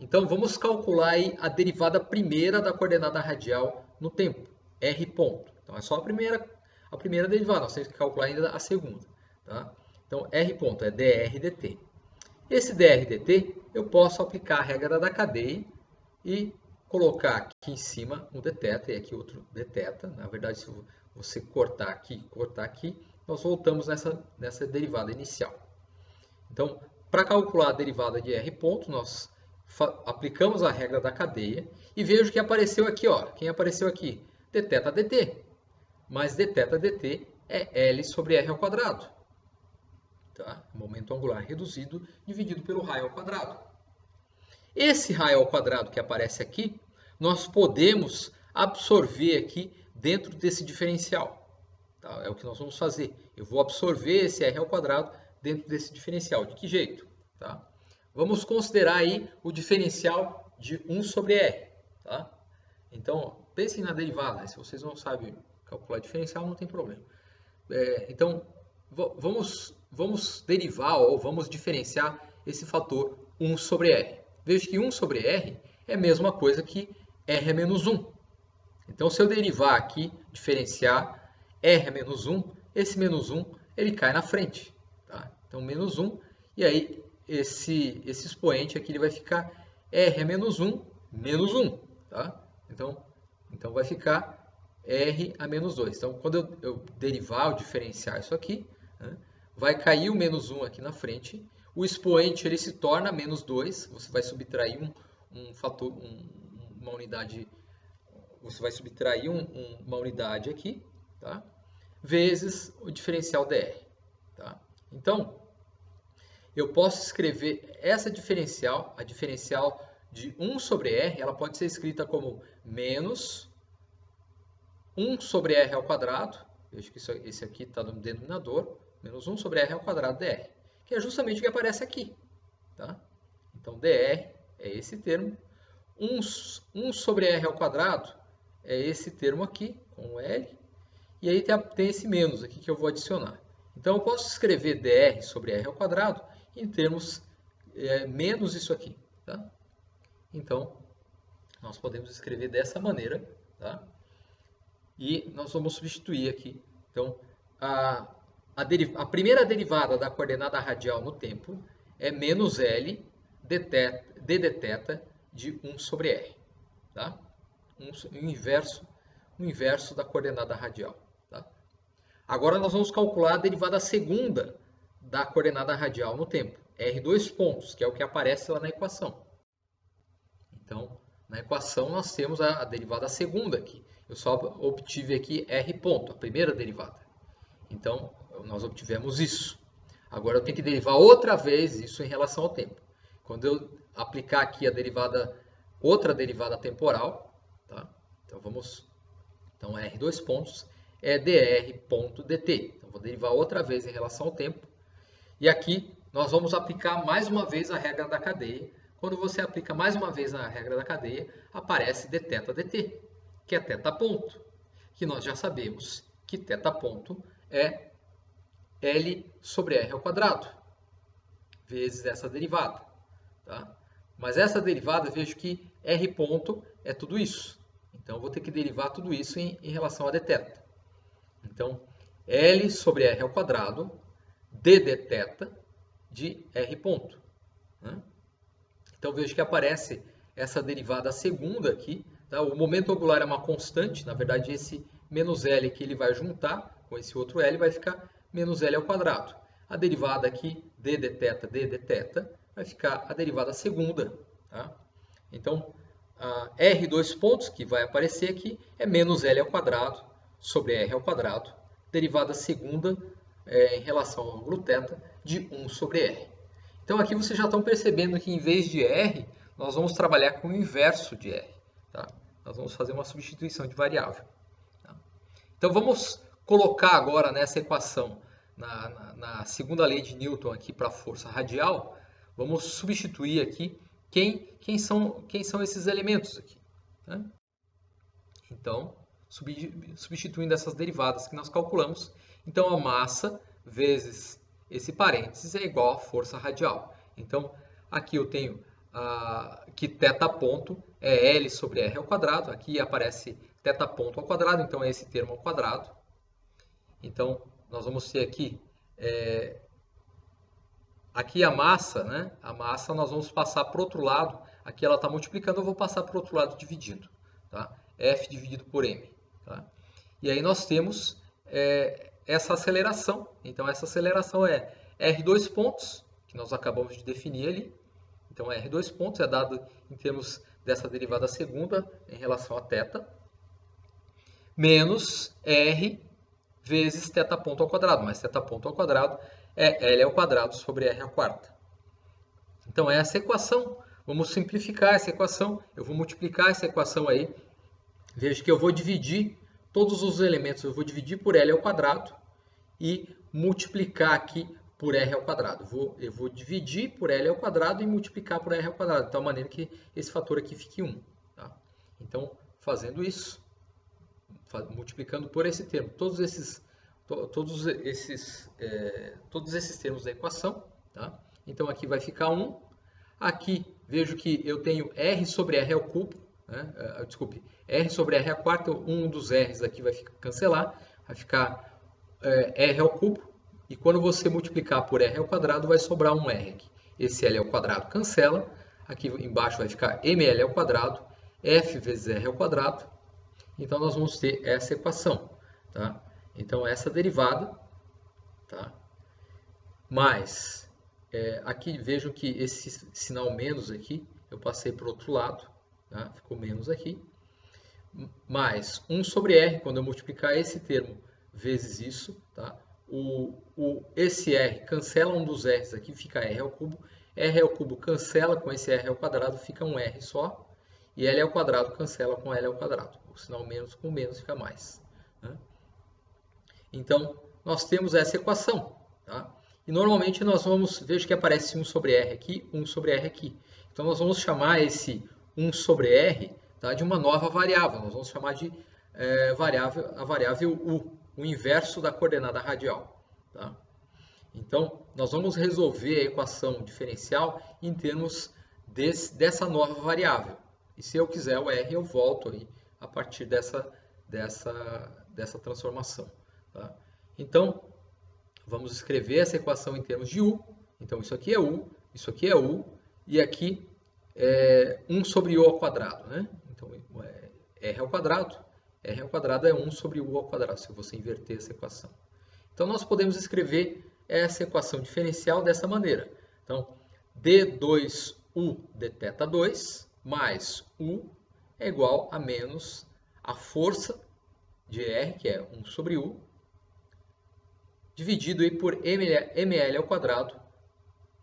Então vamos calcular aí a derivada primeira da coordenada radial no tempo, r ponto. Então é só a primeira derivada, nós temos que calcular ainda a segunda. Tá? Então r ponto é dr dt. Esse dr dt eu posso aplicar a regra da cadeia e colocar aqui em cima um dθ e aqui outro dθ. Na verdade, se você cortar aqui, nós voltamos nessa derivada inicial. Então, para calcular a derivada de r ponto, nós aplicamos a regra da cadeia e vejo que apareceu aqui, ó, quem apareceu aqui? dθ dt. Mas dθ dt é L sobre r ao quadrado. Tá? Momento angular reduzido dividido pelo raio ao quadrado. Esse raio ao quadrado que aparece aqui, nós podemos absorver aqui dentro desse diferencial. Tá? É o que nós vamos fazer. Eu vou absorver esse r ao quadrado dentro desse diferencial. De que jeito? Tá? Vamos considerar aí o diferencial de 1 sobre r. Tá? Então, pensem na derivada. Se vocês não sabem calcular diferencial, não tem problema. Então, vamos derivar ou vamos diferenciar esse fator 1 sobre r. Vejo que 1 sobre r é a mesma coisa que r é menos 1. Então, se eu derivar aqui, diferenciar r é menos 1, esse menos 1 ele cai na frente. Tá? Então, menos 1, e aí esse expoente aqui ele vai ficar r é menos 1, menos 1. Tá? Então vai ficar r a menos 2. Então, quando eu derivar ou diferenciar isso aqui, né, vai cair o menos 1 aqui na frente. O expoente ele se torna menos 2. Você vai subtrair um fator, uma unidade. Você vai subtrair uma unidade aqui, tá? Vezes o diferencial dr. Tá? Então, eu posso escrever essa diferencial, a diferencial de 1 sobre r, ela pode ser escrita como menos 1 sobre r ao quadrado. Veja que esse aqui está no denominador. Menos 1 sobre r ao quadrado dr. Que é justamente o que aparece aqui. Tá? Então, dr é esse termo. 1 sobre r ao quadrado é esse termo aqui, com L. E aí tem esse menos aqui que eu vou adicionar. Então, eu posso escrever dr sobre r ao quadrado em termos menos isso aqui. Tá? Então, nós podemos escrever dessa maneira. Tá? E nós vamos substituir aqui. Então, a primeira derivada da coordenada radial no tempo é menos L d dθ de 1 sobre r. Tá? o inverso da coordenada radial. Tá? Agora nós vamos calcular a derivada segunda da coordenada radial no tempo, R2 pontos, que é o que aparece lá na equação. Então, na equação nós temos a derivada segunda aqui. Eu só obtive aqui R ponto, a primeira derivada. Então, nós obtivemos isso. Agora eu tenho que derivar outra vez isso em relação ao tempo. Quando eu aplicar aqui a outra derivada temporal, tá? Então R2 pontos é dr ponto dt. Então vou derivar outra vez em relação ao tempo. E aqui nós vamos aplicar mais uma vez a regra da cadeia. Quando você aplica mais uma vez a regra da cadeia, aparece dθ dt, que é θ ponto, que nós já sabemos que θ ponto é L sobre R ao quadrado, vezes essa derivada. Tá? Mas essa derivada, vejo que R ponto é tudo isso. Então, eu vou ter que derivar tudo isso em relação a dθ. Então, L sobre R ao quadrado d dθ de R ponto. Né? Então, vejo que aparece essa derivada segunda aqui. Tá? O momento angular é uma constante. Na verdade, esse menos L que ele vai juntar com esse outro L vai ficar menos L ao quadrado. A derivada aqui, d dθ, vai ficar a derivada segunda. Tá? Então, a R2 pontos, que vai aparecer aqui, é menos L ao quadrado sobre R ao quadrado, derivada segunda em relação ao ângulo θ de 1 sobre R. Então, aqui vocês já estão percebendo que em vez de R, nós vamos trabalhar com o inverso de R. Tá? Nós vamos fazer uma substituição de variável. Tá? Então, vamos colocar agora nessa equação, na segunda lei de Newton aqui para a força radial, vamos substituir aqui quem são esses elementos aqui. Né? Então, substituindo essas derivadas que nós calculamos, então a massa vezes esse parênteses é igual à força radial. Então, aqui eu tenho que θ ponto é L sobre R ao quadrado, aqui aparece θ ponto ao quadrado, então é esse termo ao quadrado. Então, nós vamos ter aqui, aqui a massa, né? A massa nós vamos passar para o outro lado, aqui ela está multiplicando, eu vou passar para o outro lado dividindo. Tá? F dividido por M. Tá? E aí nós temos essa aceleração. Então, essa aceleração é R2 pontos, que nós acabamos de definir ali. Então, R2 pontos é dado em termos dessa derivada segunda em relação a θ, menos R vezes θ ponto ao quadrado, mas θ ponto ao quadrado é L ao quadrado sobre R à quarta. Então, é essa equação. Vamos simplificar essa equação. Eu vou multiplicar essa equação aí. Veja que eu vou dividir todos os elementos, eu vou dividir por L ao quadrado e multiplicar aqui por R ao quadrado. Eu vou dividir por L ao quadrado e multiplicar por R ao quadrado, de tal maneira que esse fator aqui fique 1. Tá? Então, fazendo isso, multiplicando por esse termo, todos esses termos da equação. Tá? Então, aqui vai ficar 1. Aqui, vejo que eu tenho R sobre R ao cubo. Né? Desculpe, R sobre R à quarta, um dos R's aqui vai cancelar, vai ficar R ao cubo, e quando você multiplicar por R ao quadrado, vai sobrar um R aqui. Esse L ao quadrado cancela, aqui embaixo vai ficar ML ao quadrado, F vezes R ao quadrado, então nós vamos ter essa equação. Tá? Então, essa derivada, tá? Mais, aqui vejam que esse sinal menos aqui, eu passei para o outro lado, tá? Ficou menos aqui, mais 1 sobre R, quando eu multiplicar esse termo vezes isso, tá? Esse R cancela um dos R's aqui, fica R ao cubo cancela com esse R ao quadrado, fica um R só, e L ao quadrado cancela com L ao quadrado, o sinal menos com menos fica mais. Né? Então, nós temos essa equação, tá? E normalmente nós vamos, veja que aparece 1 sobre R aqui, 1 sobre R aqui, então nós vamos chamar esse 1 sobre R, tá, de uma nova variável. Nós vamos chamar de a variável U, o inverso da coordenada radial. Tá? Então, nós vamos resolver a equação diferencial em termos dessa nova variável. E se eu quiser o R, eu volto aí a partir dessa transformação. Tá? Então, vamos escrever essa equação em termos de U. Então, isso aqui é U, isso aqui é U, e aqui 1 sobre U ao quadrado, né? Então, r ao quadrado. R ao quadrado é 1 sobre u ao quadrado, se você inverter essa equação. Então, nós podemos escrever essa equação diferencial dessa maneira. Então, d2u de θ 2 mais u é igual a menos a força de R, que é 1 sobre u, dividido aí por ml ao quadrado,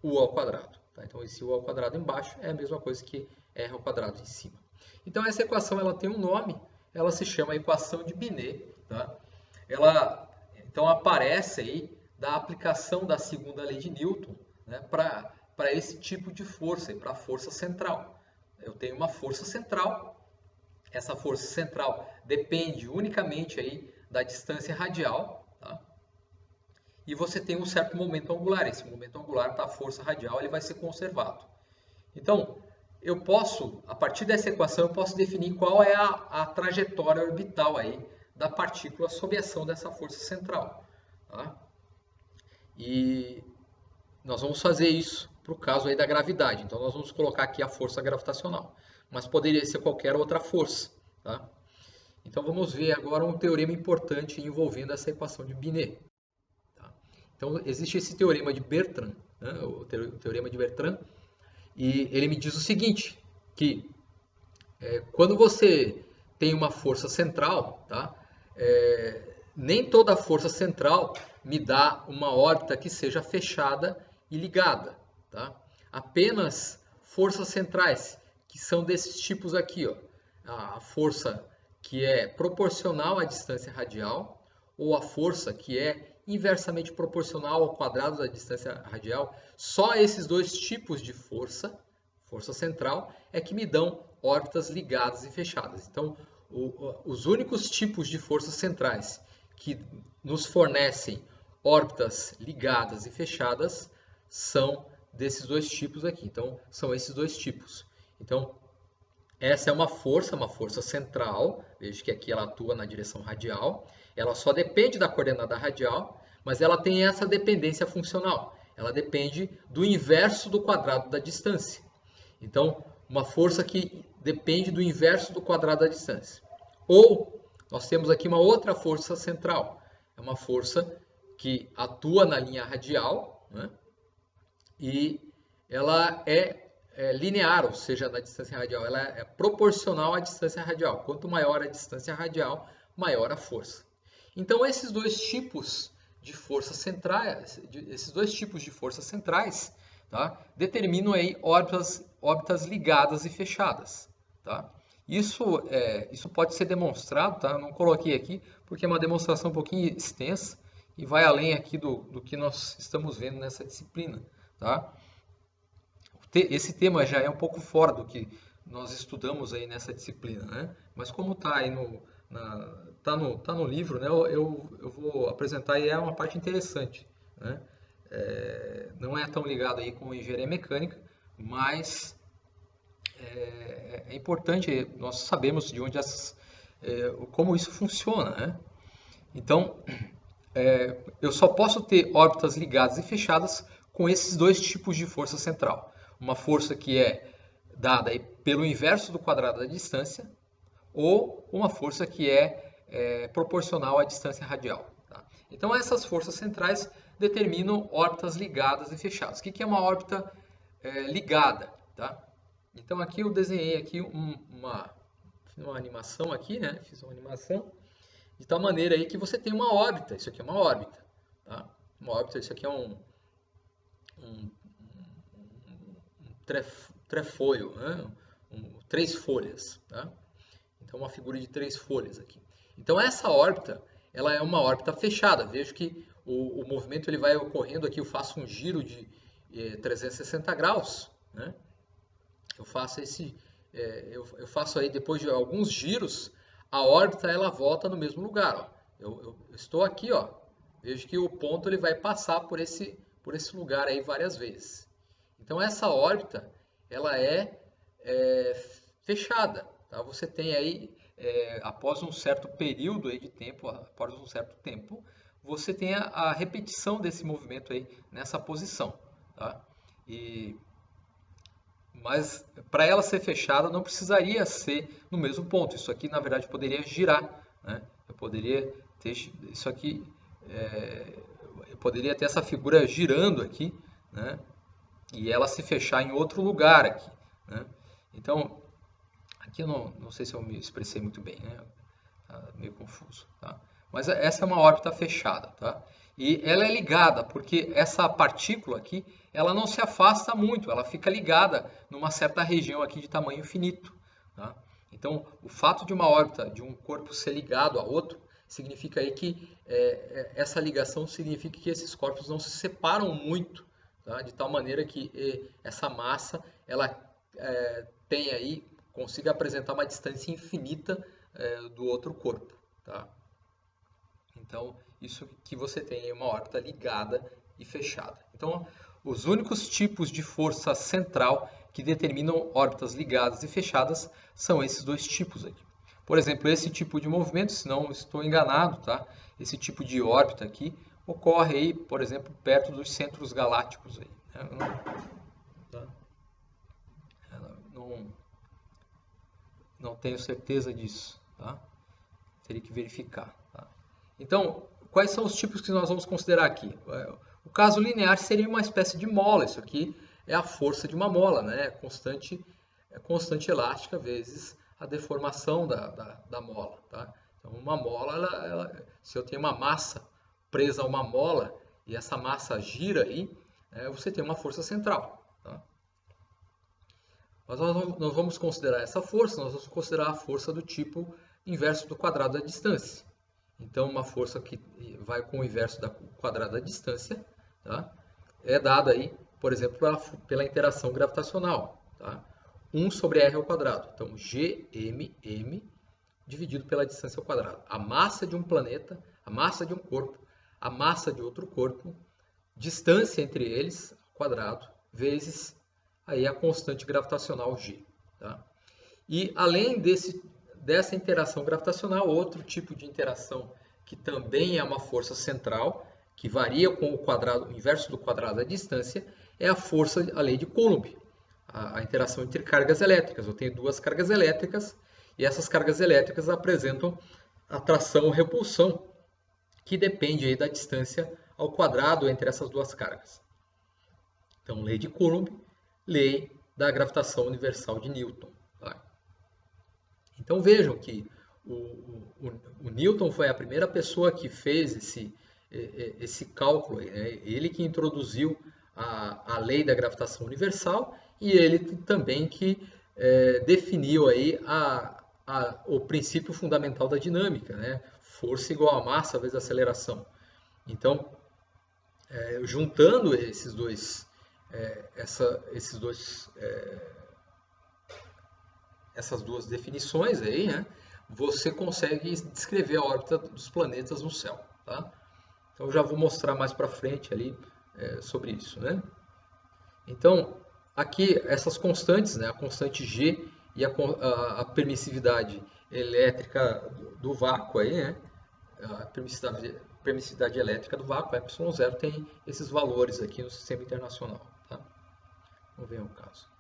u ao quadrado. Tá? Então, esse u ao quadrado embaixo é a mesma coisa que r ao quadrado em cima. Então, essa equação ela tem um nome, ela se chama equação de Binet. Tá? Então, aparece aí da aplicação da segunda lei de Newton, né, para esse tipo de força, para a força central. Eu tenho uma força central, essa força central depende unicamente aí da distância radial, tá? E você tem um certo momento angular. Esse momento angular da força radial ele vai ser conservado. Então, eu posso, a partir dessa equação, eu posso definir qual é a trajetória orbital aí da partícula sob a ação dessa força central. Tá? E nós vamos fazer isso para o caso aí da gravidade. Então, nós vamos colocar aqui a força gravitacional. Mas poderia ser qualquer outra força. Tá? Então, vamos ver agora um teorema importante envolvendo essa equação de Binet. Tá? Então, existe esse teorema de Bertrand, né? O teorema de Bertrand, e ele me diz o seguinte, que quando você tem uma força central, tá? Nem toda força central me dá uma órbita que seja fechada e ligada. Tá? Apenas forças centrais, que são desses tipos aqui. Ó. A força que é proporcional à distância radial, ou a força que é inversamente proporcional ao quadrado da distância radial. Só esses dois tipos de força central, é que me dão órbitas ligadas e fechadas. Então, os únicos tipos de forças centrais que nos fornecem órbitas ligadas e fechadas são desses dois tipos aqui. Então, são esses dois tipos. Então, essa é uma força central. Veja que aqui ela atua na direção radial. Ela só depende da coordenada radial, mas ela tem essa dependência funcional. Ela depende do inverso do quadrado da distância. Então, uma força que depende do inverso do quadrado da distância. Ou, nós temos aqui uma outra força central. É uma força que atua na linha radial, né? E ela é linear, ou seja, na distância radial. Ela é proporcional à distância radial. Quanto maior a distância radial, maior a força. Então, esses dois tipos de forças centrais, tá? Determinam aí órbitas ligadas e fechadas. Tá? Isso pode ser demonstrado, tá? Eu não coloquei aqui porque é uma demonstração um pouquinho extensa e vai além aqui do que nós estamos vendo nessa disciplina. Tá? Esse tema já é um pouco fora do que nós estudamos aí nessa disciplina, né? Mas como está aí tá no livro, né? Eu vou apresentar e é uma parte interessante, né? Não é tão ligado aí com engenharia mecânica, mas é importante nós sabemos de onde como isso funciona, né? Então, eu só posso ter órbitas ligadas e fechadas com esses dois tipos de força central. Uma força que é dada aí pelo inverso do quadrado da distância, ou uma força que é proporcional à distância radial. Tá? Então, essas forças centrais determinam órbitas ligadas e fechadas. O que é uma órbita ligada? Tá? Então, aqui eu desenhei aqui uma animação aqui, né? Fiz uma animação de tal maneira aí que você tem uma órbita. Isso aqui é uma órbita. Tá? Uma órbita, isso aqui é um trefoil, né? Três folhas. Tá? Então, uma figura de três folhas aqui. Então, essa órbita, ela é uma órbita fechada. Vejo que o movimento ele vai ocorrendo aqui. Eu faço um giro de 360 graus. Né? Eu faço aí, depois de alguns giros, a órbita ela volta no mesmo lugar. Ó. Eu estou aqui, ó. Vejo que o ponto ele vai passar por esse lugar aí várias vezes. Então, essa órbita ela é fechada. Tá? Você tem aí, após um certo período aí de tempo, após um certo tempo, você tem a repetição desse movimento aí nessa posição. Tá? E Mas para ela ser fechada não precisaria ser no mesmo ponto. Isso aqui, na verdade, poderia girar, né? Eu poderia ter isso aqui, eu poderia ter essa figura girando aqui, né? E ela se fechar em outro lugar aqui, né? Então, aqui eu não sei se eu me expressei muito bem, né? Tá meio confuso, tá? Mas essa é uma órbita fechada, tá? E ela é ligada, porque essa partícula aqui, ela não se afasta muito, ela fica ligada numa certa região aqui de tamanho finito, tá? Então, o fato de uma órbita, de um corpo ser ligado a outro, significa aí que essa ligação significa que esses corpos não se separam muito, tá? De tal maneira que essa massa, ela tem aí, consiga apresentar uma distância infinita do outro corpo, tá? Então, isso que você tem é uma órbita ligada e fechada. Então, os únicos tipos de força central que determinam órbitas ligadas e fechadas são esses dois tipos aqui. Por exemplo, esse tipo de movimento, se não estou enganado, tá? Esse tipo de órbita aqui ocorre aí, por exemplo, perto dos centros galácticos aí, né? Não tenho certeza disso, tá? Teria que verificar, tá? Então, quais são os tipos que nós vamos considerar aqui? O caso linear seria uma espécie de mola. Isso aqui é a força de uma mola, né? Constante elástica vezes a deformação da mola, tá? Então, uma mola, se eu tenho uma massa presa a uma mola e essa massa gira aí, você tem uma força central, tá? Mas nós vamos considerar essa força, nós vamos considerar a força do tipo inverso do quadrado da distância. Então, uma força que vai com o inverso do quadrado da distância, tá? É dada aí, por exemplo, pela interação gravitacional, tá? 1 sobre r ao quadrado. Então, gmm dividido pela distância ao quadrado. A massa de um planeta, a massa de um corpo, a massa de outro corpo, distância entre eles, ao quadrado, vezes aí a constante gravitacional g, tá? E além dessa interação gravitacional, outro tipo de interação que também é uma força central, que varia com o inverso do quadrado da distância, é a lei de Coulomb, a interação entre cargas elétricas. Eu tenho duas cargas elétricas e essas cargas elétricas apresentam atração ou repulsão, que depende aí da distância ao quadrado entre essas duas cargas. Então, lei de Coulomb, lei da gravitação universal de Newton. Tá? Então vejam que o Newton foi a primeira pessoa que fez esse cálculo, né? Ele que introduziu a lei da gravitação universal e ele também que definiu aí o princípio fundamental da dinâmica, né? Força igual a massa vezes aceleração. Então, juntando essas duas definições aí, né, você consegue descrever a órbita dos planetas no céu, tá? Então, eu já vou mostrar mais para frente ali sobre isso, né? Então, aqui essas constantes, né, a constante G e a permissividade elétrica do vácuo aí, né? A permissividade elétrica do vácuo, ε0, tem esses valores aqui no sistema internacional, tá? Vamos ver o caso.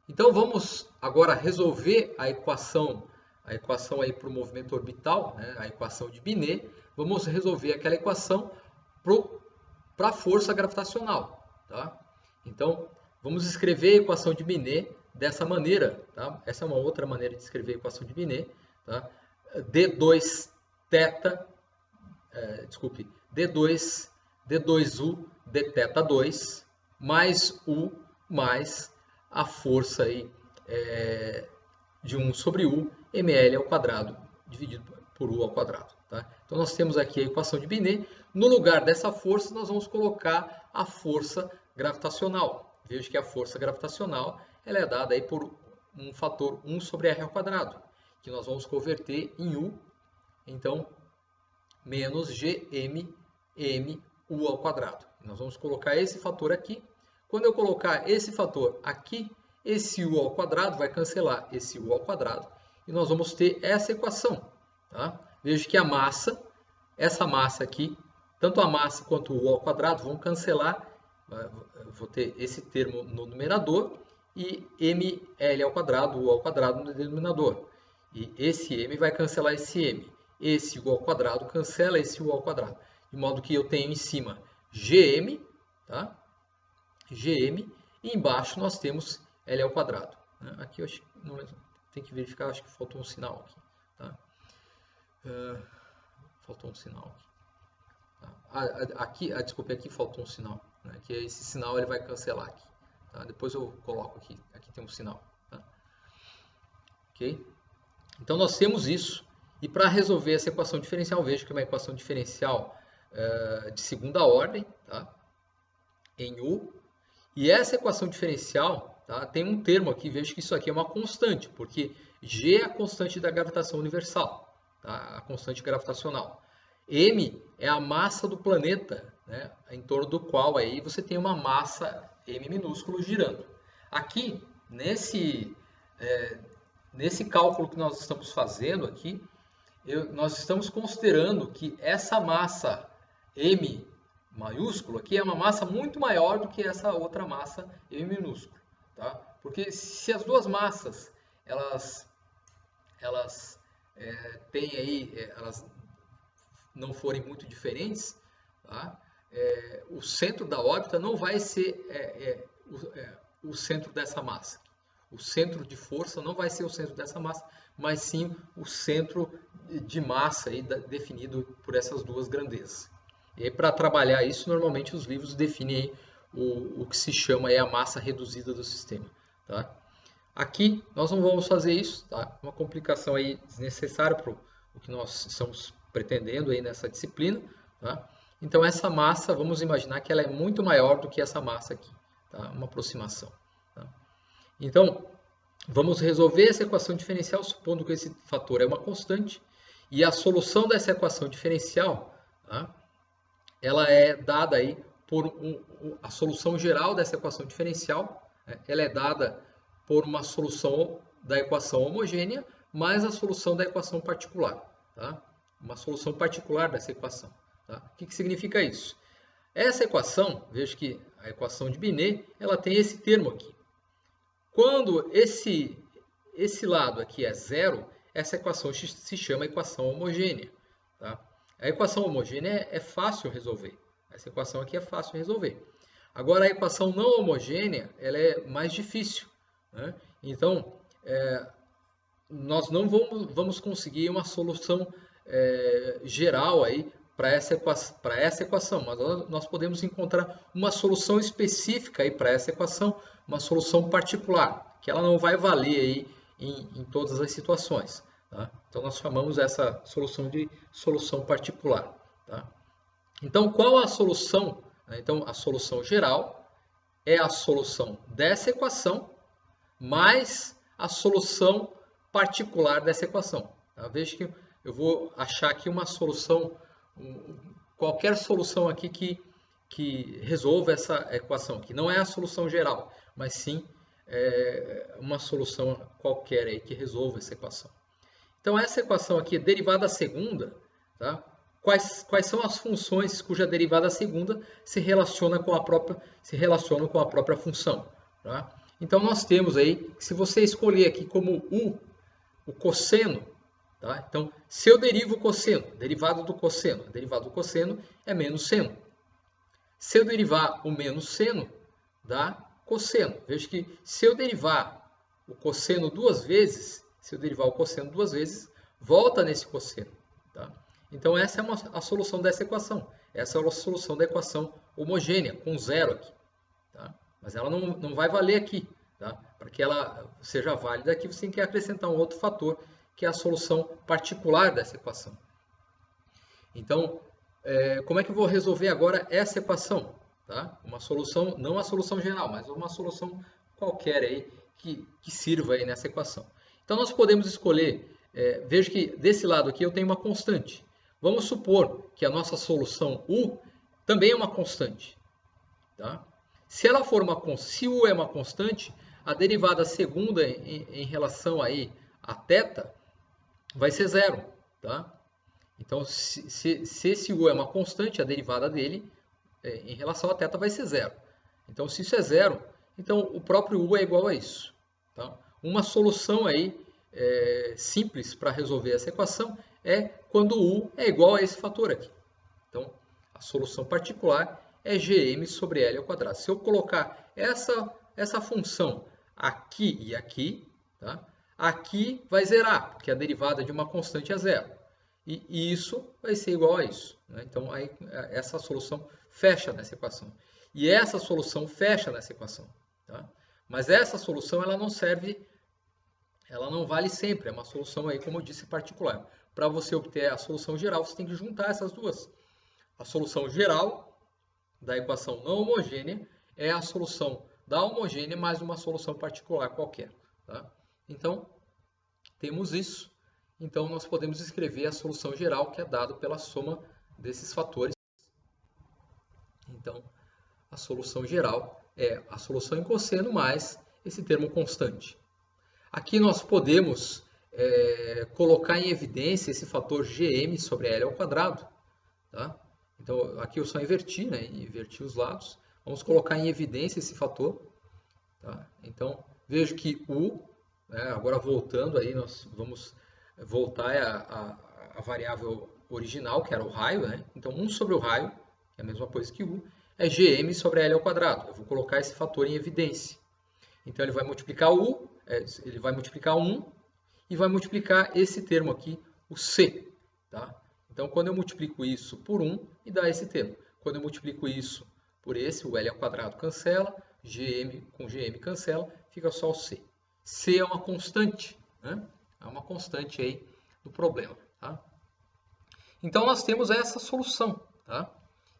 Então vamos agora resolver a equação aí para o movimento orbital, né? A equação de Binet. Vamos resolver aquela equação para a força gravitacional, tá? Então vamos escrever a equação de Binet dessa maneira, tá? Essa é uma outra maneira de escrever a equação de Binet, tá? D2 θ, D2U d θ 2 mais U mais a força aí, de 1 sobre U, ml ao quadrado, dividido por U ao quadrado. Tá? Então, nós temos aqui a equação de Binet. No lugar dessa força, nós vamos colocar a força gravitacional. Veja que a força gravitacional ela é dada aí por um fator 1 sobre r ao quadrado, que nós vamos converter em U. Então, menos gmm U ao quadrado. Nós vamos colocar esse fator aqui. Quando eu colocar esse fator aqui, esse U ao quadrado vai cancelar esse U ao quadrado. E nós vamos ter essa equação. Tá? Veja que a massa, essa massa aqui, tanto a massa quanto o U ao quadrado vão cancelar vou ter esse termo no numerador e ml ao quadrado, u ao quadrado no denominador. E esse m vai cancelar esse m. Esse u ao quadrado cancela esse u ao quadrado. De modo que eu tenho em cima gm, tá? Gm, e embaixo nós temos L ao quadrado. Aqui eu acho que não, tem que verificar, acho que faltou um sinal aqui. Tá? Faltou um sinal aqui. Desculpe, aqui faltou um sinal. Né? Que esse sinal ele vai cancelar aqui. Tá? Depois eu coloco aqui. Aqui tem um sinal. Tá? Ok? Então nós temos isso. E para resolver essa equação diferencial, veja que é uma equação diferencial de segunda ordem, tá? Em U. E essa equação diferencial, tá, tem um termo aqui, veja que isso aqui é uma constante, porque G é a constante da gravitação universal, tá, a constante gravitacional. M é a massa do planeta, né, em torno do qual aí você tem uma massa M minúsculo girando. Aqui, nesse cálculo que nós estamos fazendo aqui, nós estamos considerando que essa massa M maiúsculo aqui é uma massa muito maior do que essa outra massa M minúsculo, tá? Porque se as duas massas elas têm aí, elas não forem muito diferentes, tá? O centro da órbita não vai ser o centro dessa massa. O centro de força não vai ser o centro dessa massa, mas sim o centro de massa aí definido por essas duas grandezas. E aí, para trabalhar isso, normalmente os livros definem o que se chama aí a massa reduzida do sistema. Tá? Aqui nós não vamos fazer isso, tá? Uma complicação aí desnecessária para o que nós estamos pretendendo aí nessa disciplina. Tá? Então essa massa, vamos imaginar que ela é muito maior do que essa massa aqui, tá? Uma aproximação. Tá? Então vamos resolver essa equação diferencial supondo que esse fator é uma constante e a solução dessa equação diferencial, tá? Ela é dada aí por a solução geral dessa equação diferencial, né? Ela é dada por uma solução da equação homogênea mais a solução da equação particular, tá? Uma solução particular dessa equação. Tá? O que significa isso? Essa equação, veja que a equação de Binet, ela tem esse termo aqui. Quando esse lado aqui é zero, essa equação se chama equação homogênea. Tá? A equação homogênea é fácil resolver. Essa equação aqui é fácil resolver. Agora, a equação não homogênea, ela é mais difícil. Né? Então, nós não vamos conseguir uma solução geral aí para essa equação, mas nós podemos encontrar uma solução específica aí para essa equação, uma solução particular, que ela não vai valer aí em todas as situações. Tá? Então, nós chamamos essa solução de solução particular. Tá? Então, qual a solução? Então, a solução geral é a solução dessa equação mais a solução particular dessa equação. Tá? Veja que eu vou achar aqui uma solução, qualquer solução aqui que resolva essa equação, que não é a solução geral, mas sim uma solução qualquer aí que resolva essa equação. Então, essa equação aqui, derivada segunda, tá? Quais são as funções cuja derivada segunda se relaciona com a própria função? Tá? Então, nós temos aí, se você escolher aqui como o cosseno, tá? Então, se eu derivo o cosseno, derivado do cosseno é menos seno. Se eu derivar o menos seno, dá cosseno. Veja que se eu derivar o cosseno duas vezes, volta nesse cosseno. Tá? Então, essa é a solução dessa equação. Essa é a solução da equação homogênea, com zero aqui. Tá? Mas ela não vai valer aqui. Tá? Para que ela seja válida aqui, você tem que acrescentar um outro fator, que é a solução particular dessa equação. Então, como é que eu vou resolver agora essa equação? Tá? Uma solução, não a solução geral, mas uma solução qualquer aí que sirva aí nessa equação. Então, nós podemos escolher, veja que desse lado aqui eu tenho uma constante. Vamos supor que a nossa solução U também é uma constante. Tá? Se U é uma constante, a derivada segunda em relação aí a θ vai ser zero. Tá? Então, se esse U é uma constante, a derivada dele em relação a θ vai ser zero. Então, se isso é zero, então o próprio u é igual a isso. Tá? Uma solução aí simples para resolver essa equação é quando u é igual a esse fator aqui. Então, a solução particular é gm sobre L ao quadrado. Se eu colocar essa função aqui e aqui, tá? Aqui vai zerar, porque a derivada de uma constante é zero. E isso vai ser igual a isso. Né? Então, aí, essa solução fecha nessa equação. E essa solução fecha nessa equação. Tá? Mas essa solução ela não serve, ela não vale sempre. É uma solução, aí, como eu disse, particular. Para você obter a solução geral, você tem que juntar essas duas. A solução geral da equação não homogênea é a solução da homogênea mais uma solução particular qualquer. Tá? Então, temos isso. Então, nós podemos escrever a solução geral, que é dada pela soma desses fatores. Então, a solução geral é a solução em cosseno mais esse termo constante. Aqui nós podemos colocar em evidência esse fator gm sobre L ao quadrado. Tá? Então, aqui eu só inverti, né? Inverti os lados. Vamos colocar em evidência esse fator. Tá? Então, vejo que u, né, agora voltando aí, nós vamos voltar a variável original, que era o raio. Né? Então, 1 sobre o raio, que é a mesma coisa que u, é gm sobre L ao quadrado. Eu vou colocar esse fator em evidência. Então, ele vai multiplicar u, ele vai multiplicar 1 e vai multiplicar esse termo aqui, o c. Tá? Então, quando eu multiplico isso por 1, me dá esse termo. Quando eu multiplico isso por esse, o L ao quadrado cancela, gm com gm cancela, fica só o c. C é uma constante, né? É uma constante aí do problema. Tá? Então, nós temos essa solução. Tá?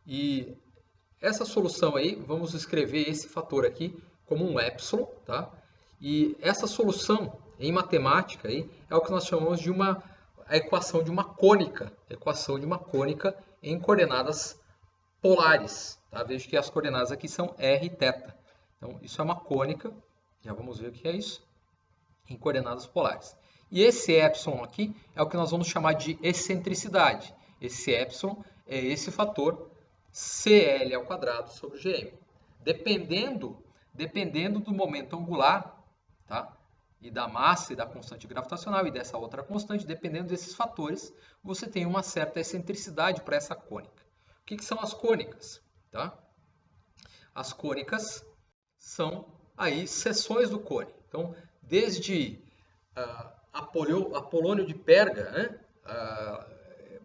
E essa solução aí, vamos escrever esse fator aqui como um epsilon. Tá? E essa solução, em matemática, aí, é o que nós chamamos de a equação de uma cônica. Equação de uma cônica em coordenadas polares. Tá? Vejo que as coordenadas aqui são r e θ. Então, isso é uma cônica. Já vamos ver o que é isso. Em coordenadas polares. E esse epsilon aqui é o que nós vamos chamar de excentricidade. Esse epsilon é esse fator CL ao quadrado sobre GM. Dependendo do momento angular, tá? E da massa e da constante gravitacional e dessa outra constante, dependendo desses fatores, você tem uma certa excentricidade para essa cônica. O que são as cônicas? Tá? As cônicas são aí seções do cone. Então, desde Apolônio de Perga, né?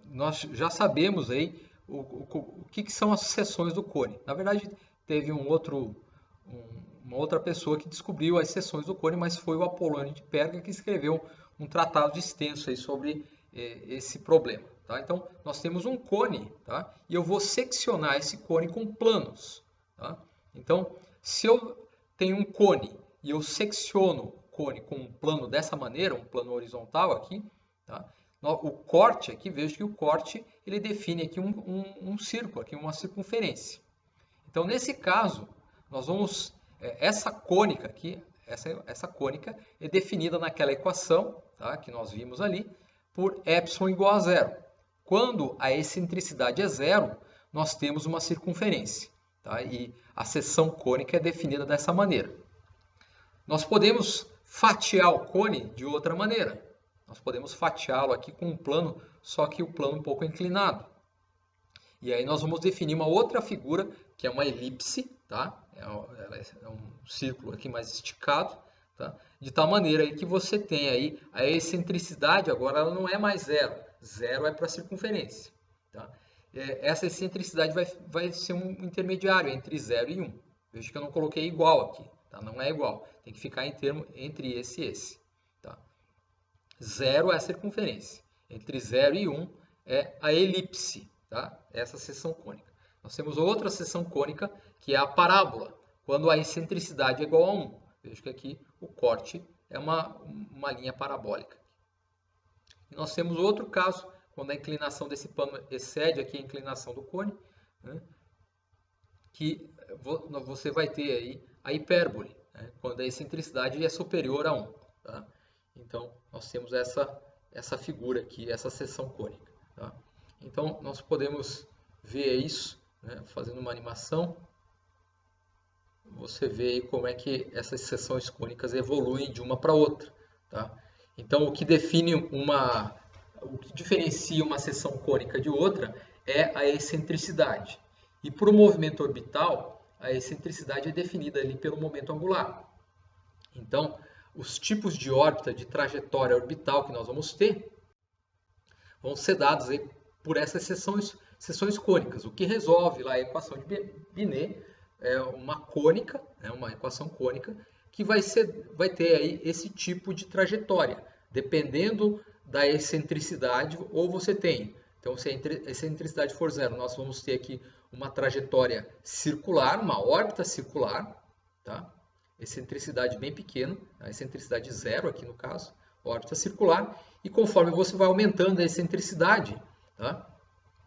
Nós já sabemos aí o que são as seções do cone. Na verdade, teve uma outra pessoa que descobriu as seções do cone, mas foi o Apolônio de Perga que escreveu um tratado extenso aí sobre esse problema. Tá? Então, nós temos um cone, tá? E eu vou seccionar esse cone com planos. Tá? Então, se eu tenho um cone e eu secciono o cone com um plano dessa maneira, um plano horizontal aqui, tá? O corte aqui, vejo que o corte ele define aqui um círculo, aqui uma circunferência. Então, nesse caso, nós vamos essa cônica aqui, essa cônica é definida naquela equação, tá, que nós vimos ali, por epsilon igual a zero. Quando a excentricidade é zero, nós temos uma circunferência. Tá, e a seção cônica é definida dessa maneira. Nós podemos fatiar o cone de outra maneira. Nós podemos fatiá-lo aqui com um plano, só que o plano um pouco inclinado. E aí nós vamos definir uma outra figura, que é uma elipse, tá? É um círculo aqui mais esticado, tá? De tal maneira aí que você tem aí a excentricidade, agora ela não é mais zero. Zero é para a circunferência. Tá? Essa excentricidade vai ser um intermediário entre 0 e 1. Veja que eu não coloquei igual aqui. Tá? Não é igual. Tem que ficar em termo entre esse e esse. Tá? 0 é a circunferência. Entre 0 e 1 é a elipse. Tá? Essa seção cônica. Nós temos outra seção cônica, que é a parábola, quando a excentricidade é igual a 1. Veja que aqui o corte é uma linha parabólica. E nós temos outro caso, quando a inclinação desse plano excede aqui a inclinação do cone, né? Que você vai ter aí a hipérbole, né? Quando a excentricidade é superior a 1. Tá? Então, nós temos essa figura aqui, essa seção cônica. Tá? Então, nós podemos ver isso, né? Fazendo uma animação. você vê aí como é que essas seções cônicas evoluem de uma para outra, tá? Então, o que diferencia uma seção cônica de outra é a excentricidade. E para o movimento orbital, a excentricidade é definida ali pelo momento angular. Então, os tipos de órbita de trajetória orbital que nós vamos ter vão ser dados aí por essas seções cônicas, o que resolve lá a equação de Binet, é uma cônica, uma equação cônica, que vai ter aí esse tipo de trajetória, dependendo da excentricidade, ou você tem. Então, se a excentricidade for zero, nós vamos ter aqui uma trajetória circular, uma órbita circular, tá? Excentricidade bem pequena, a excentricidade zero aqui no caso, órbita circular, e conforme você vai aumentando a excentricidade, tá?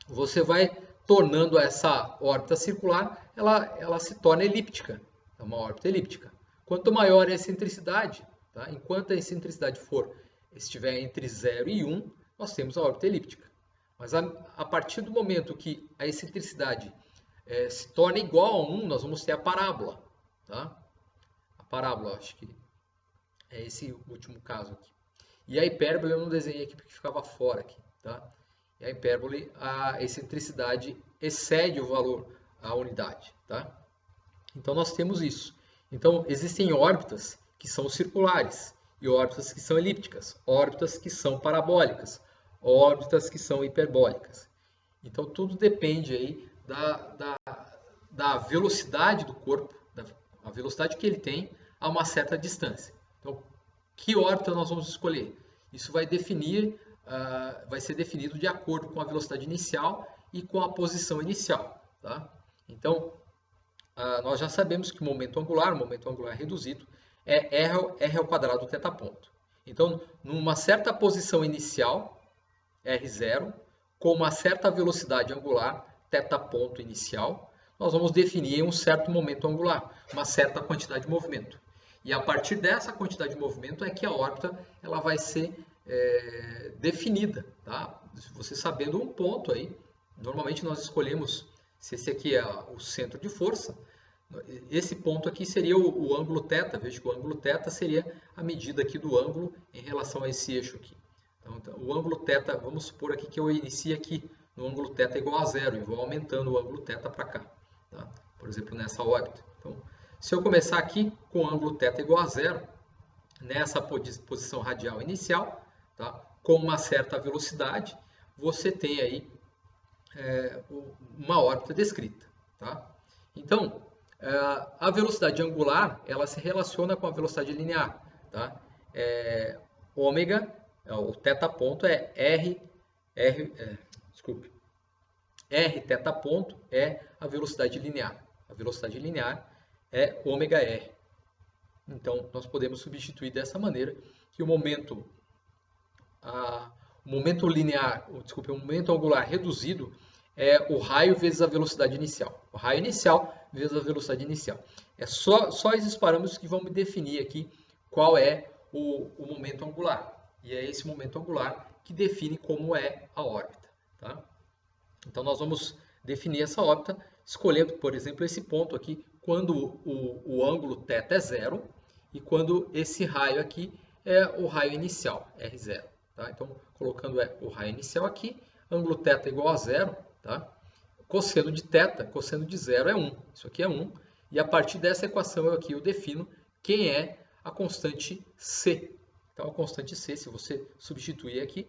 Você vai tornando essa órbita circular, ela se torna elíptica, é uma órbita elíptica. Quanto maior a excentricidade, tá? Enquanto a excentricidade estiver entre 0 e 1, nós temos a órbita elíptica. Mas a partir do momento que a excentricidade se torna igual a 1, nós vamos ter a parábola, tá? A parábola, acho que é esse último caso aqui. E a hipérbole eu não desenhei aqui porque ficava fora aqui, tá? E a hipérbole, a excentricidade excede o valor, a unidade, tá? Então nós temos isso. Então existem órbitas que são circulares e órbitas que são elípticas, órbitas que são parabólicas, órbitas que são hiperbólicas. Então tudo depende aí da velocidade do corpo, a velocidade que ele tem a uma certa distância. Então, que órbita nós vamos escolher? Isso vai ser definido de acordo com a velocidade inicial e com a posição inicial, tá? Então, nós já sabemos que o momento angular reduzido, é r ao quadrado θ ponto. Então, numa certa posição inicial, r0, com uma certa velocidade angular, θ ponto inicial, nós vamos definir um certo momento angular, uma certa quantidade de movimento. E a partir dessa quantidade de movimento é que a órbita ela vai ser definida, tá? Você sabendo um ponto aí, normalmente nós escolhemos, se esse aqui é o centro de força, esse ponto aqui seria o ângulo θ, veja que o ângulo θ seria a medida aqui do ângulo em relação a esse eixo aqui. Então, o ângulo θ, vamos supor aqui que eu inicie aqui no ângulo θ igual a zero e vou aumentando o ângulo θ para cá, tá? Por exemplo, nessa órbita. Então, se eu começar aqui com o ângulo θ igual a zero, nessa posição radial inicial, tá? Com uma certa velocidade, você tem aí uma órbita descrita, tá? Então, a velocidade angular, ela se relaciona com a velocidade linear, tá? Ômega, o θ ponto é r θ ponto é a velocidade linear. A velocidade linear é ômega r. Então, nós podemos substituir dessa maneira que o momento angular reduzido é o raio vezes a velocidade inicial. O raio inicial vezes a velocidade inicial. É só esses parâmetros que vão me definir aqui qual é o momento angular. E é esse momento angular que define como é a órbita, tá? Então, nós vamos definir essa órbita escolhendo, por exemplo, esse ponto aqui, quando o ângulo θ é zero e quando esse raio aqui é o raio inicial, R0. Tá? Então, colocando o raio inicial aqui, ângulo θ igual a zero, tá? Cosseno de θ, cosseno de zero é 1. Isso aqui é 1. E a partir dessa equação aqui eu defino quem é a constante C. Então, a constante C, se você substituir aqui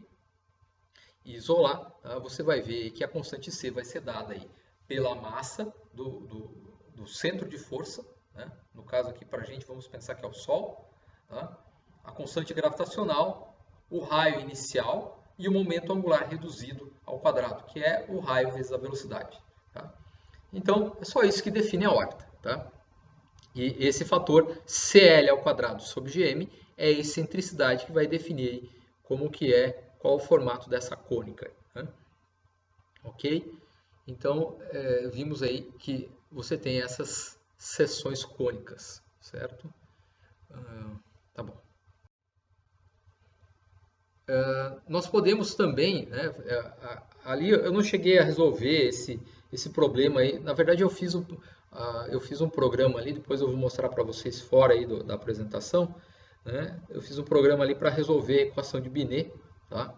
e isolar, tá? Você vai ver que a constante C vai ser dada aí pela massa do centro de força, né? No caso aqui para a gente, vamos pensar que é o Sol, tá? A constante gravitacional, o raio inicial e o momento angular reduzido ao quadrado, que é o raio vezes a velocidade, tá? Então, é só isso que define a órbita, tá? E esse fator CL ao quadrado sobre GM é a excentricidade que vai definir como que qual o formato dessa cônica, né? Ok? Então, vimos aí que você tem essas seções cônicas, certo? Tá bom. Nós podemos também, né, ali eu não cheguei a resolver esse problema aí. Na verdade, eu fiz eu fiz um programa ali, depois eu vou mostrar para vocês fora aí da apresentação, né? Eu fiz um programa ali para resolver a equação de Binet, tá?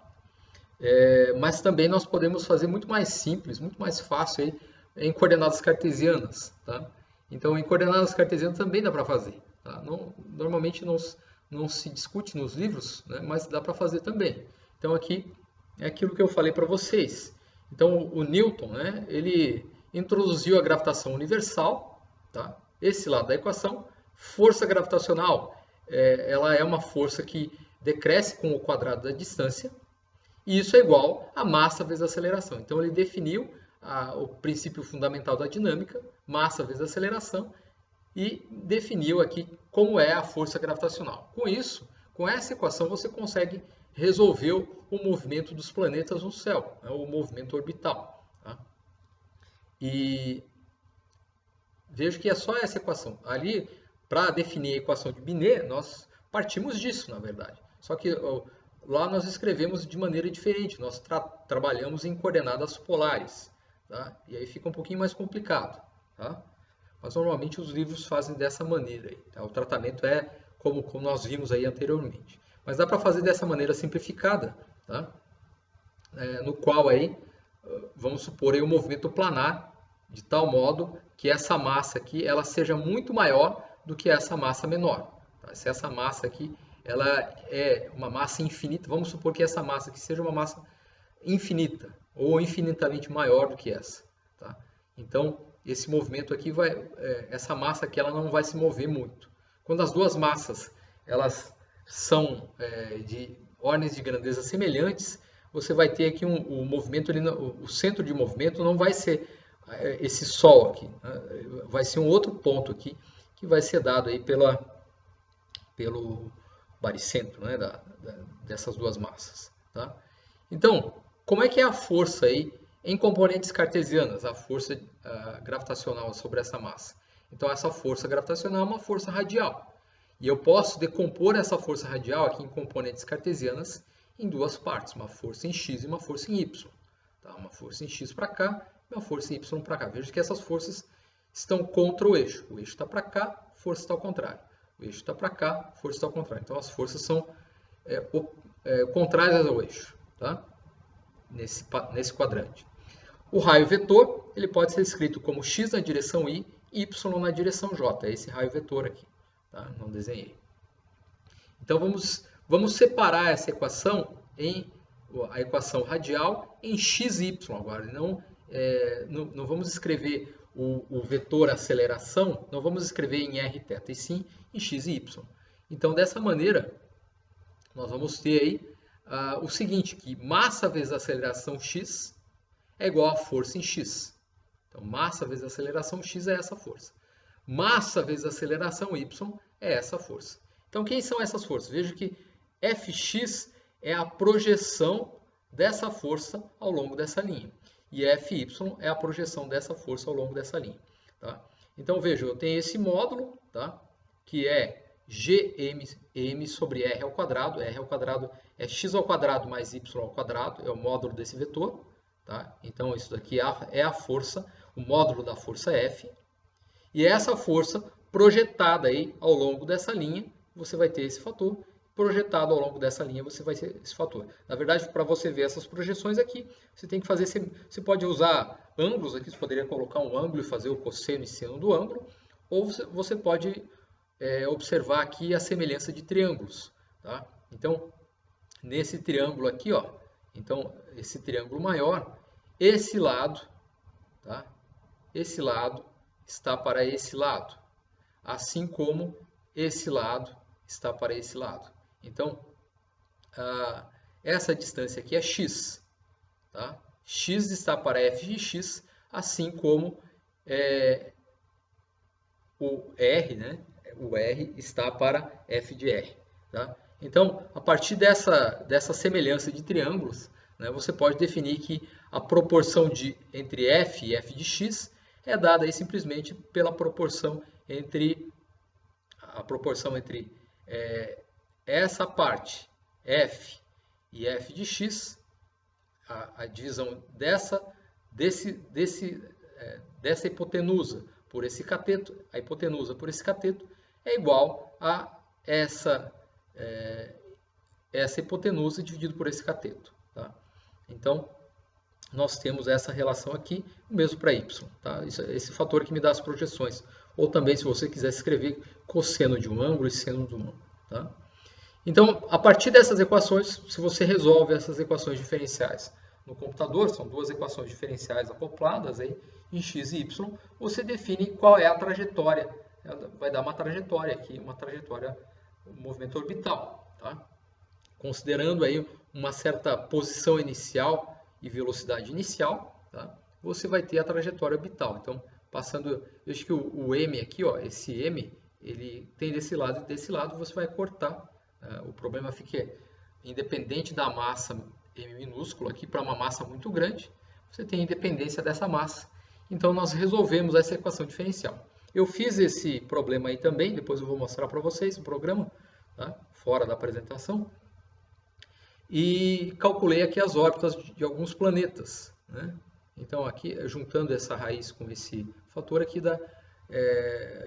Mas também nós podemos fazer muito mais simples, muito mais fácil aí, em coordenadas cartesianas, tá? Então, em coordenadas cartesianas também dá para fazer, tá? Normalmente não se discute nos livros, né? Mas dá para fazer também. Então, aqui é aquilo que eu falei para vocês. Então, o Newton, né, ele introduziu a gravitação universal, tá? Esse lado da equação. Força gravitacional, ela é uma força que decresce com o quadrado da distância, e isso é igual a massa vezes a aceleração. Então, ele definiu o princípio fundamental da dinâmica, massa vezes aceleração, e definiu aqui como é a força gravitacional. Com isso, com essa equação, você consegue resolver o movimento dos planetas no céu, né, o movimento orbital. Tá? E vejo que é só essa equação. Ali, para definir a equação de Binet, nós partimos disso, na verdade. Só que lá nós escrevemos de maneira diferente. Nós trabalhamos em coordenadas polares. Tá? E aí fica um pouquinho mais complicado. Tá? Mas normalmente os livros fazem dessa maneira. Aí, tá? O tratamento é como nós vimos aí anteriormente. Mas dá para fazer dessa maneira simplificada, tá? No qual aí, vamos supor aí um movimento planar, de tal modo que essa massa aqui ela seja muito maior do que essa massa menor. Tá? Se essa massa aqui ela é uma massa infinita, vamos supor que essa massa aqui seja uma massa infinita, ou infinitamente maior do que essa. Tá? Então, esse movimento aqui essa massa aqui ela não vai se mover muito. Quando as duas massas elas são de ordens de grandeza semelhantes, você vai ter aqui o movimento, o centro de movimento não vai ser esse Sol aqui, né? Vai ser um outro ponto aqui que vai ser dado aí pelo baricentro, né, dessas duas massas. Tá? Então, como é que é a força aí em componentes cartesianas, a força gravitacional sobre essa massa? Então, essa força gravitacional é uma força radial. E eu posso decompor essa força radial aqui em componentes cartesianas em duas partes, uma força em x e uma força em y. Tá? Uma força em x para cá e uma força em y para cá. Veja que essas forças estão contra o eixo. O eixo está para cá, a força está ao contrário. O eixo está para cá, a força está ao contrário. Então, as forças são contrárias ao eixo, tá? Nesse quadrante. O raio vetor ele pode ser escrito como x na direção y, y na direção j. É esse raio vetor aqui. Tá? Não desenhei. Então, vamos separar essa equação a equação radial em x e y agora. Não vamos escrever o vetor aceleração, não vamos escrever em r θ, e sim em x e y. Então, dessa maneira, nós vamos ter aí o seguinte, que massa vezes aceleração x é igual a força em x. Então, massa vezes aceleração x é essa força. Massa vezes aceleração y é essa força. Então, quem são essas forças? Veja que Fx é a projeção dessa força ao longo dessa linha. E Fy é a projeção dessa força ao longo dessa linha. Tá? Então, veja, eu tenho esse módulo, tá? Que é Gm sobre R ao quadrado. R ao quadrado é x ao quadrado mais y ao quadrado, é o módulo desse vetor. Tá? Então, isso daqui é a força, o módulo da força F. E essa força projetada aí ao longo dessa linha, você vai ter esse fator. Projetado ao longo dessa linha, você vai ter esse fator. Na verdade, para você ver essas projeções aqui, você tem que fazer, você pode usar ângulos aqui, você poderia colocar um ângulo e fazer o cosseno e seno do ângulo, ou você pode observar aqui a semelhança de triângulos. Tá? Então, nesse triângulo aqui, ó, então, esse triângulo maior, esse lado, tá? Esse lado está para esse lado, assim como esse lado está para esse lado. Então, essa distância aqui é x. Tá? X está para f de x, assim como o r, né? O r está para f de r. Tá? Então, a partir dessa semelhança de triângulos, né, você pode definir que a proporção entre f e f de x é dada aí simplesmente pela proporção entre essa parte f e f de x, a divisão dessa hipotenusa por esse cateto, a hipotenusa por esse cateto, é igual a essa hipotenusa dividido por esse cateto. Tá? Então, nós temos essa relação aqui, o mesmo para y. Tá? Esse fator que me dá as projeções. Ou também, se você quiser escrever cosseno de um ângulo e seno de um ângulo. Tá? Então, a partir dessas equações, se você resolve essas equações diferenciais no computador, são duas equações diferenciais acopladas aí, em x e y, você define qual é a trajetória. Vai dar uma trajetória aqui, um movimento orbital. Tá? Considerando aí uma certa posição inicial e velocidade inicial, tá? Você vai ter a trajetória orbital. Então, passando, veja que o m aqui, ó, esse m, ele tem desse lado e desse lado você vai cortar. O problema fica independente da massa m minúsculo aqui para uma massa muito grande, você tem independência dessa massa. Então, nós resolvemos essa equação diferencial. Eu fiz esse problema aí também, depois eu vou mostrar para vocês o programa, tá? Fora da apresentação. E calculei aqui as órbitas de alguns planetas. Né? Então, aqui, juntando essa raiz com esse fator aqui, dá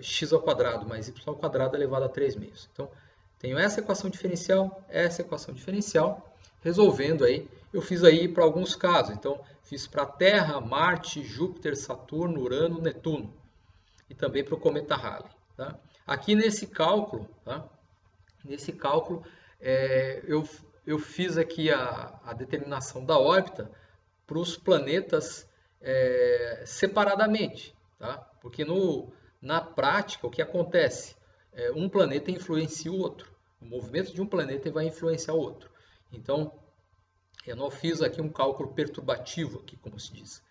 x ao quadrado mais y ao quadrado elevado a 3 meios. Então, tenho essa equação diferencial, resolvendo aí. Eu fiz aí para alguns casos. Então, fiz para Terra, Marte, Júpiter, Saturno, Urano, Netuno. E também para o cometa Halley. Tá? Aqui nesse cálculo, tá? Eu fiz aqui a determinação da órbita para os planetas separadamente, tá? Porque na prática o que acontece? Um planeta influencia o outro. O movimento de um planeta vai influenciar o outro. Então, eu não fiz aqui um cálculo perturbativo, aqui, como se diz.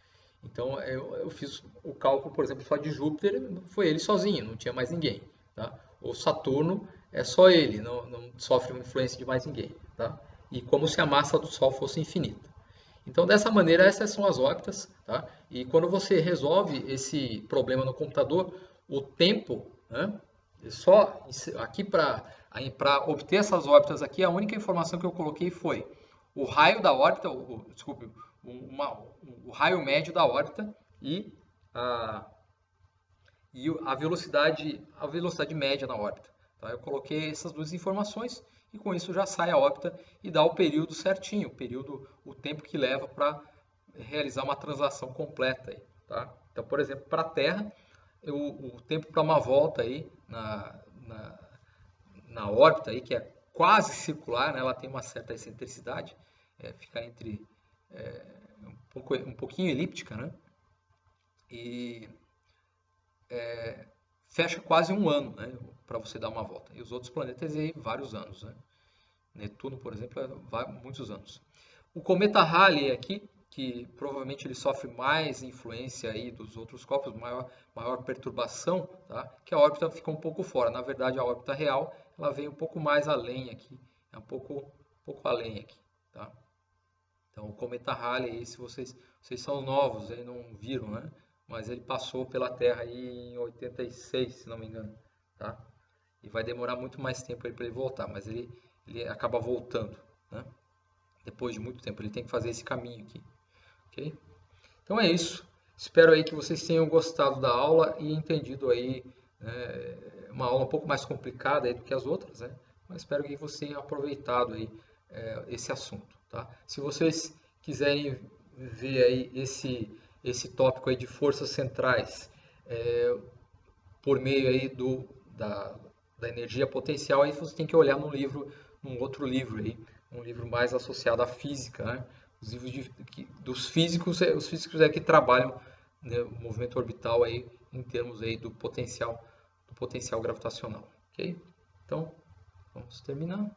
Então, eu fiz o cálculo, por exemplo, só de Júpiter, foi ele sozinho, não tinha mais ninguém. Tá? O Saturno é só ele, não sofre influência de mais ninguém. Tá? E como se a massa do Sol fosse infinita. Então, dessa maneira, essas são as órbitas. Tá? E quando você resolve esse problema no computador, o tempo, né? Só aqui para obter essas órbitas aqui, a única informação que eu coloquei foi o raio da órbita, o raio médio da órbita e a velocidade média na órbita. Tá? Eu coloquei essas duas informações e com isso já sai a órbita e dá o período certinho, o tempo que leva para realizar uma translação completa. Aí, tá? Então, por exemplo, para a Terra, o tempo para uma volta aí na órbita, aí, que é quase circular, né? Ela tem uma certa excentricidade, fica entre um pouquinho elíptica, né? E fecha quase um ano, né? Para você dar uma volta. E os outros planetas aí vários anos, né? Netuno, por exemplo, vai muitos anos. O cometa Halley aqui, que provavelmente ele sofre mais influência aí dos outros corpos, maior perturbação, tá? Que a órbita fica um pouco fora. Na verdade, a órbita real ela vem um pouco mais além aqui, é um pouco além aqui, tá? Então, o cometa Halley, aí, se vocês são novos, aí não viram, né? Mas ele passou pela Terra aí em 86, se não me engano, tá? E vai demorar muito mais tempo para ele voltar, mas ele acaba voltando, né? Depois de muito tempo, ele tem que fazer esse caminho aqui. Okay? Então é isso. Espero aí que vocês tenham gostado da aula e entendido aí uma aula um pouco mais complicada aí do que as outras, né? Mas espero que vocês tenham aproveitado aí esse assunto, tá? Se vocês quiserem ver aí esse tópico aí de forças centrais por meio aí da energia potencial, aí você tem que olhar num outro livro aí, um livro mais associado à física, né? Os livros dos físicos, os físicos que trabalham, né, o movimento orbital aí em termos aí do potencial gravitacional, ok? Então, vamos terminar.